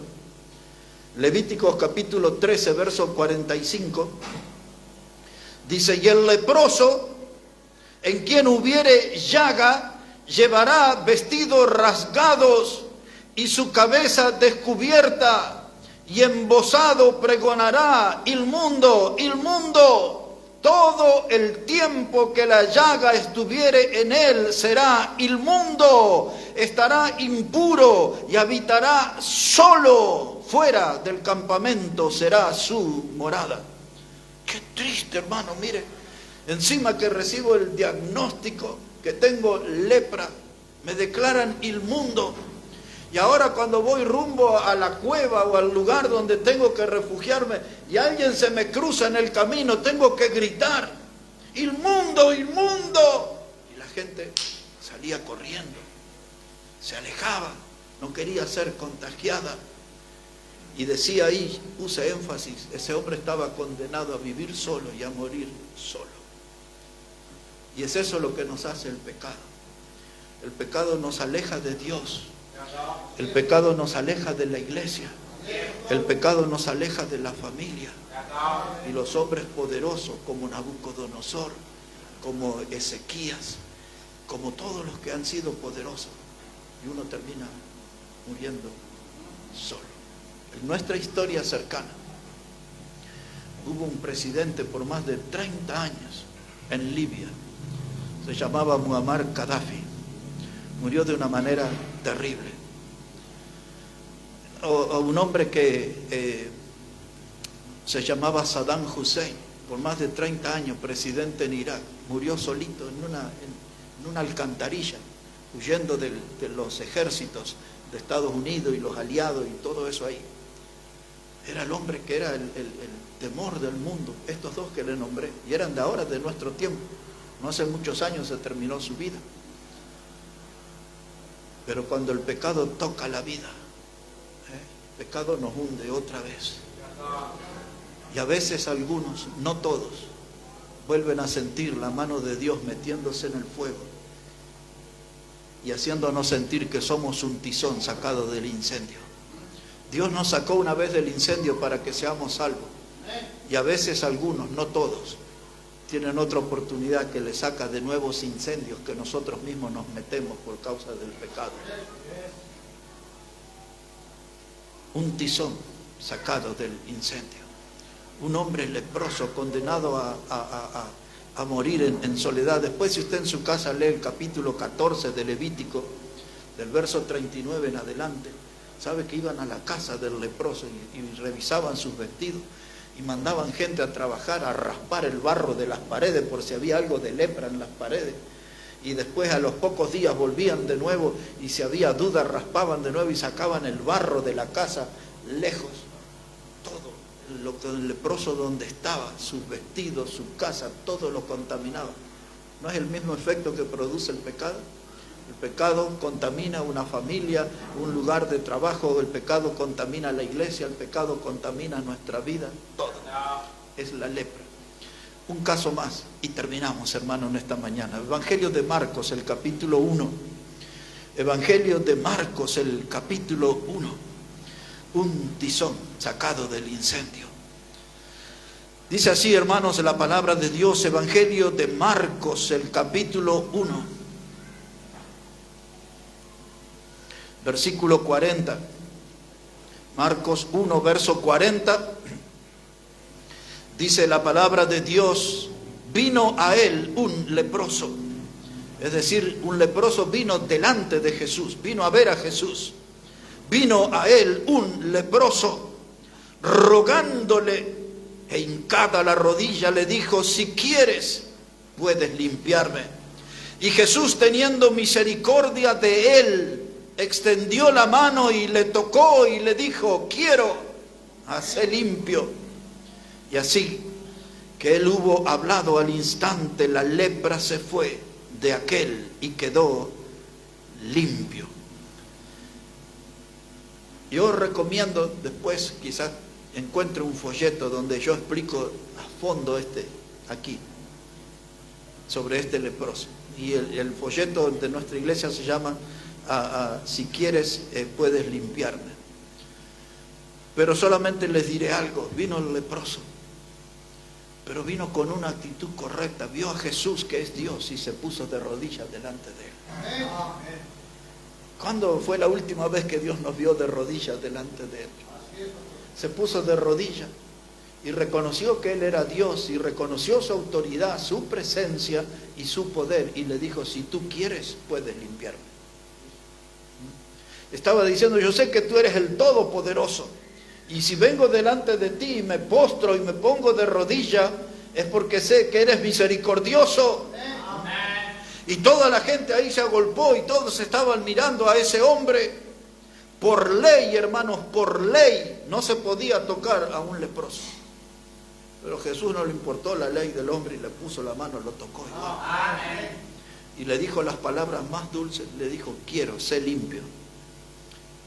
Levíticos capítulo 13, verso 45. Dice: y el leproso, en quien hubiere llaga, llevará vestidos rasgados y su cabeza descubierta, y embozado pregonará: inmundo, inmundo. Todo el tiempo que la llaga estuviere en él será inmundo, estará impuro y habitará solo, fuera del campamento será su morada. Qué triste, hermano, mire, encima que recibo el diagnóstico que tengo lepra, me declaran inmundo. Y ahora cuando voy rumbo a la cueva o al lugar donde tengo que refugiarme y alguien se me cruza en el camino, tengo que gritar: ¡inmundo, inmundo! Y la gente salía corriendo, se alejaba, no quería ser contagiada. Y decía ahí, puse énfasis, ese hombre estaba condenado a vivir solo y a morir solo. Y es eso lo que nos hace el pecado. El pecado nos aleja de Dios. El pecado nos aleja de la iglesia. El pecado nos aleja de la familia. Y los hombres poderosos como Nabucodonosor, como Ezequías, como todos los que han sido poderosos, y uno termina muriendo solo. En nuestra historia cercana hubo un presidente por más de 30 años en Libia, se llamaba Muammar Gaddafi, murió de una manera terrible. O un hombre que se llamaba Saddam Hussein, por más de 30 años presidente en Irak, murió solito en una alcantarilla, huyendo de los ejércitos de Estados Unidos y los aliados y todo eso ahí. Era el hombre que era el temor del mundo, estos dos que le nombré, y eran de ahora, de nuestro tiempo. No hace muchos años se terminó su vida. Pero cuando el pecado toca la vida, el pecado nos hunde otra vez. Y a veces algunos, no todos, vuelven a sentir la mano de Dios metiéndose en el fuego y haciéndonos sentir que somos un tizón sacado del incendio. Dios nos sacó una vez del incendio para que seamos salvos. Y a veces algunos, no todos, tienen otra oportunidad que les saca de nuevos incendios que nosotros mismos nos metemos por causa del pecado. Un tizón sacado del incendio. Un hombre leproso condenado a morir en soledad. Después, si usted en su casa lee el capítulo 14 de Levítico, del verso 39 en adelante, sabe que iban a la casa del leproso y revisaban sus vestidos y mandaban gente a trabajar, a raspar el barro de las paredes por si había algo de lepra en las paredes. Y después a los pocos días volvían de nuevo y si había duda raspaban de nuevo y sacaban el barro de la casa lejos. Todo lo que el leproso donde estaba, sus vestidos, su casa, todo lo contaminaba. ¿No es el mismo efecto que produce el pecado? El pecado contamina una familia, un lugar de trabajo, el pecado contamina la iglesia, el pecado contamina nuestra vida, todo. Es la lepra. Un caso más y terminamos, hermanos, en esta mañana. Evangelio de Marcos, el capítulo 1. Evangelio de Marcos, el capítulo 1. Un tizón sacado del incendio. Dice así, hermanos, la palabra de Dios, Evangelio de Marcos, el capítulo 1. Versículo 40, Marcos 1, verso 40, dice la palabra de Dios, vino a él un leproso, es decir, un leproso vino delante de Jesús, vino a ver a Jesús, vino a él un leproso, rogándole, e hincada la rodilla le dijo, si quieres, puedes limpiarme. Y Jesús, teniendo misericordia de él, extendió la mano y le tocó y le dijo, quiero, hazte limpio. Y así que él hubo hablado al instante, la lepra se fue de aquel y quedó limpio. Yo recomiendo, después quizás encuentre un folleto donde yo explico a fondo aquí, sobre este leproso. Y el folleto de nuestra iglesia se llama si quieres puedes limpiarme. Pero solamente les diré algo, vino el leproso, pero vino con una actitud correcta, vio a Jesús que es Dios y se puso de rodillas delante de él. ¿Cuándo fue la última vez que Dios nos vio de rodillas delante de él? Se puso de rodillas y reconoció que él era Dios y reconoció su autoridad, su presencia y su poder, y le dijo, si tú quieres puedes limpiarme. Estaba diciendo, yo sé que tú eres el Todopoderoso, y si vengo delante de ti y me postro y me pongo de rodilla, es porque sé que eres misericordioso. Amén. Y toda la gente ahí se agolpó y todos estaban mirando a ese hombre. Por ley, hermanos, por ley, no se podía tocar a un leproso. Pero Jesús no le importó la ley del hombre y le puso la mano, lo tocó igual. Amén. Y le dijo las palabras más dulces, le dijo, quiero, sé limpio.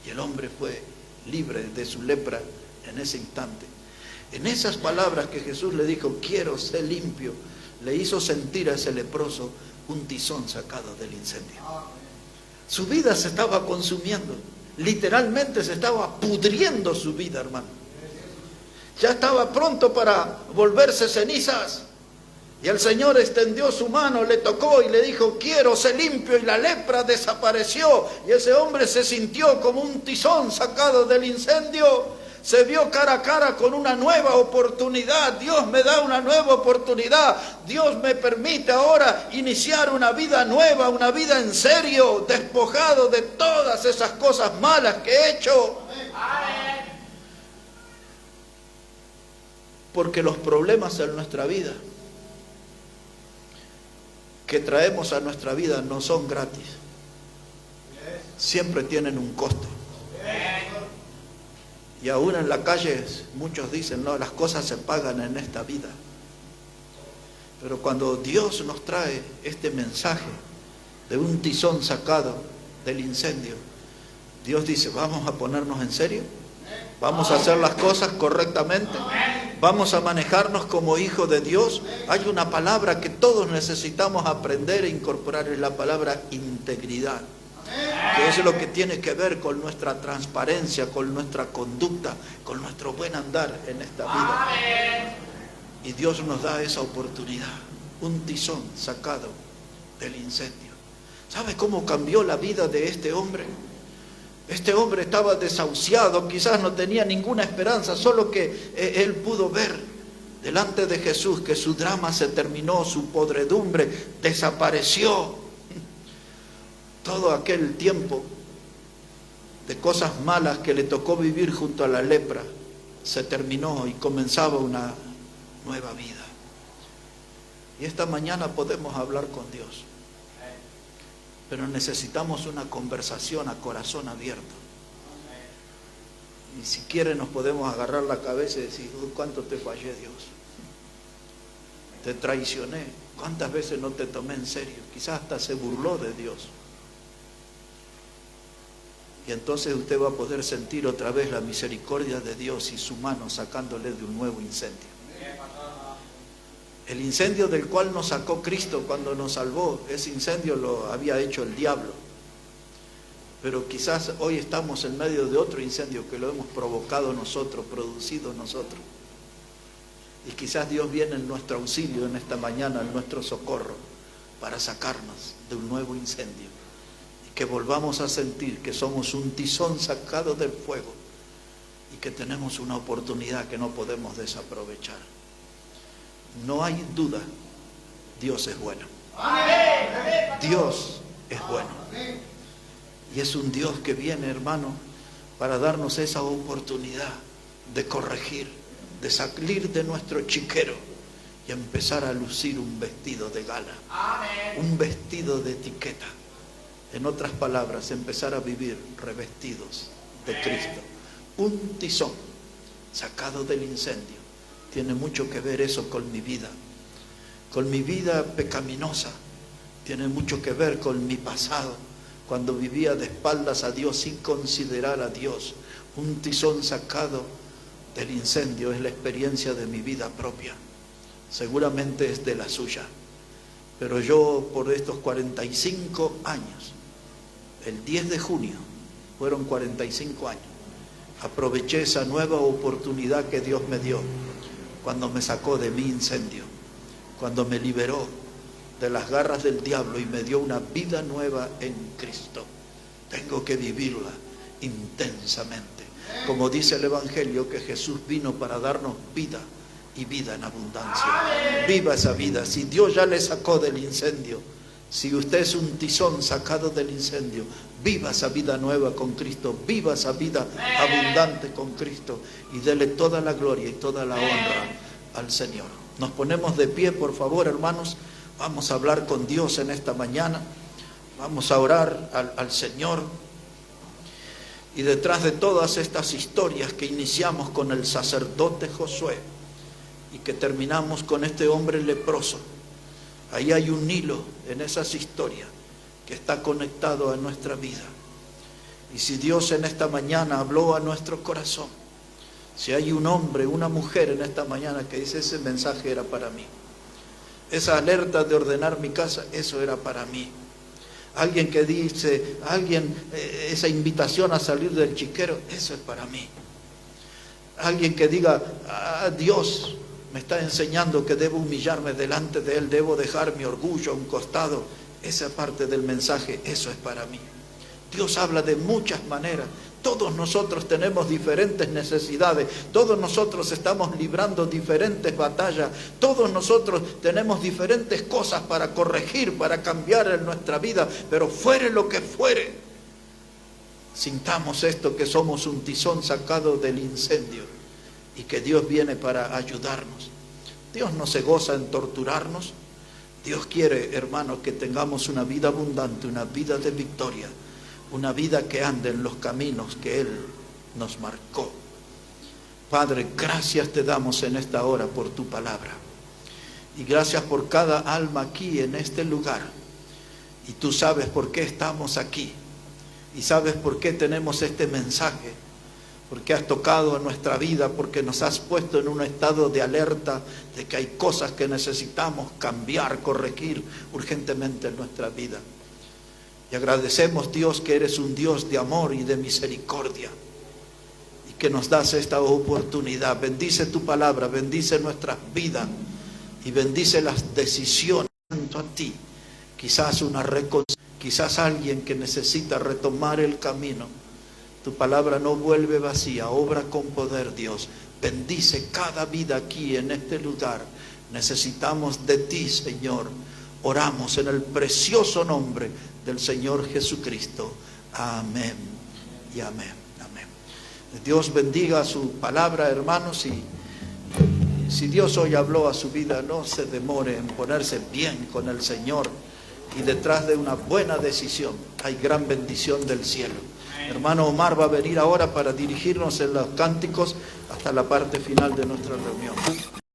Y el hombre fue libre de su lepra en ese instante. En esas palabras que Jesús le dijo, quiero ser limpio, le hizo sentir a ese leproso un tizón sacado del incendio. Su vida se estaba consumiendo, literalmente se estaba pudriendo su vida, hermano. Ya estaba pronto para volverse cenizas. Y el Señor extendió su mano, le tocó y le dijo, quiero ser limpio, y la lepra desapareció. Y ese hombre se sintió como un tizón sacado del incendio. Se vio cara a cara con una nueva oportunidad. Dios me da una nueva oportunidad. Dios me permite ahora iniciar una vida nueva, una vida en serio, despojado de todas esas cosas malas que he hecho. Porque los problemas en nuestra vida, que traemos a nuestra vida, no son gratis. Siempre tienen un costo. Y aún en la calle muchos dicen, no, las cosas se pagan en esta vida. Pero cuando Dios nos trae este mensaje de un tizón sacado del incendio, Dios dice, vamos a ponernos en serio, vamos a hacer las cosas correctamente, vamos a manejarnos como hijos de Dios. Hay una palabra que todos necesitamos aprender e incorporar, es la palabra integridad, que es lo que tiene que ver con nuestra transparencia, con nuestra conducta, con nuestro buen andar en esta vida. Y Dios nos da esa oportunidad, un tizón sacado del incendio. ¿Sabe cómo cambió la vida de este hombre? Este hombre estaba desahuciado, quizás no tenía ninguna esperanza, solo que él pudo ver delante de Jesús que su drama se terminó, su podredumbre desapareció. Todo aquel tiempo de cosas malas que le tocó vivir junto a la lepra se terminó y comenzaba una nueva vida. Y esta mañana podemos hablar con Dios, pero necesitamos una conversación a corazón abierto. Y si quiere nos podemos agarrar la cabeza y decir, ¿cuánto te fallé, Dios? Te traicioné. ¿Cuántas veces no te tomé en serio? Quizás hasta se burló de Dios. Y entonces usted va a poder sentir otra vez la misericordia de Dios y su mano sacándole de un nuevo incendio. El incendio del cual nos sacó Cristo cuando nos salvó, ese incendio lo había hecho el diablo. Pero quizás hoy estamos en medio de otro incendio que lo hemos provocado nosotros, producido nosotros. Y quizás Dios viene en nuestro auxilio en esta mañana, en nuestro socorro, para sacarnos de un nuevo incendio. Que volvamos a sentir que somos un tizón sacado del fuego y que tenemos una oportunidad que no podemos desaprovechar. No hay duda, Dios es bueno. Dios es bueno. Y es un Dios que viene, hermano, para darnos esa oportunidad de corregir, de salir de nuestro chiquero y empezar a lucir un vestido de gala, un vestido de etiqueta. En otras palabras, empezar a vivir revestidos de Cristo. Un tizón sacado del incendio. Tiene mucho que ver eso con mi vida pecaminosa. Tiene mucho que ver con mi pasado, cuando vivía de espaldas a Dios sin considerar a Dios. Un tizón sacado del incendio es la experiencia de mi vida propia. Seguramente es de la suya. Pero yo por estos 45 años, el 10 de junio, fueron 45 años, aproveché esa nueva oportunidad que Dios me dio cuando me sacó de mi incendio, cuando me liberó de las garras del diablo y me dio una vida nueva en Cristo. Tengo que vivirla intensamente. Como dice el Evangelio, que Jesús vino para darnos vida y vida en abundancia. Viva esa vida. Si Dios ya le sacó del incendio, si usted es un tizón sacado del incendio, viva esa vida nueva con Cristo, viva esa vida abundante con Cristo y dele toda la gloria y toda la honra al Señor. Nos ponemos de pie, por favor, hermanos. Vamos a hablar con Dios en esta mañana. Vamos a orar al Señor. Y detrás de todas estas historias que iniciamos con el sacerdote Josué y que terminamos con este hombre leproso, ahí hay un hilo en esas historias que está conectado a nuestra vida. Y si Dios en esta mañana habló a nuestro corazón, Si hay un hombre, una mujer en esta mañana que dice, ese mensaje era para mí. Esa alerta de ordenar mi casa, eso era para mí. Alguien que dice, esa invitación a salir del chiquero, eso es para mí. Alguien que diga, Dios me está enseñando que debo humillarme delante de Él, debo dejar mi orgullo a un costado. Esa parte del mensaje, eso es para mí. Dios habla de muchas maneras. Todos nosotros tenemos diferentes necesidades, todos nosotros estamos librando diferentes batallas, todos nosotros tenemos diferentes cosas para corregir, para cambiar en nuestra vida, pero fuere lo que fuere, sintamos esto, que somos un tizón sacado del incendio y que Dios viene para ayudarnos. Dios no se goza en torturarnos. Dios quiere, hermanos, que tengamos una vida abundante, una vida de victoria, una vida que ande en los caminos que Él nos marcó. Padre, gracias te damos en esta hora por tu palabra. Y gracias por cada alma aquí en este lugar. Y tú sabes por qué estamos aquí. Y sabes por qué tenemos este mensaje. Porque has tocado nuestra vida, porque nos has puesto en un estado de alerta de que hay cosas que necesitamos cambiar, corregir urgentemente en nuestra vida. Y agradecemos, Dios, que eres un Dios de amor y de misericordia y que nos das esta oportunidad. Bendice tu palabra, bendice nuestras vidas y bendice las decisiones junto a ti. Quizás quizás alguien que necesita retomar el camino. Tu palabra no vuelve vacía, obra con poder, Dios. Bendice cada vida aquí en este lugar. Necesitamos de ti, Señor. Oramos en el precioso nombre del Señor Jesucristo. Amén y amén. Amén. Dios bendiga su palabra, hermanos, y si Dios hoy habló a su vida, no se demore en ponerse bien con el Señor, y detrás de una buena decisión hay gran bendición del cielo. Hermano Omar va a venir ahora para dirigirnos en los cánticos hasta la parte final de nuestra reunión.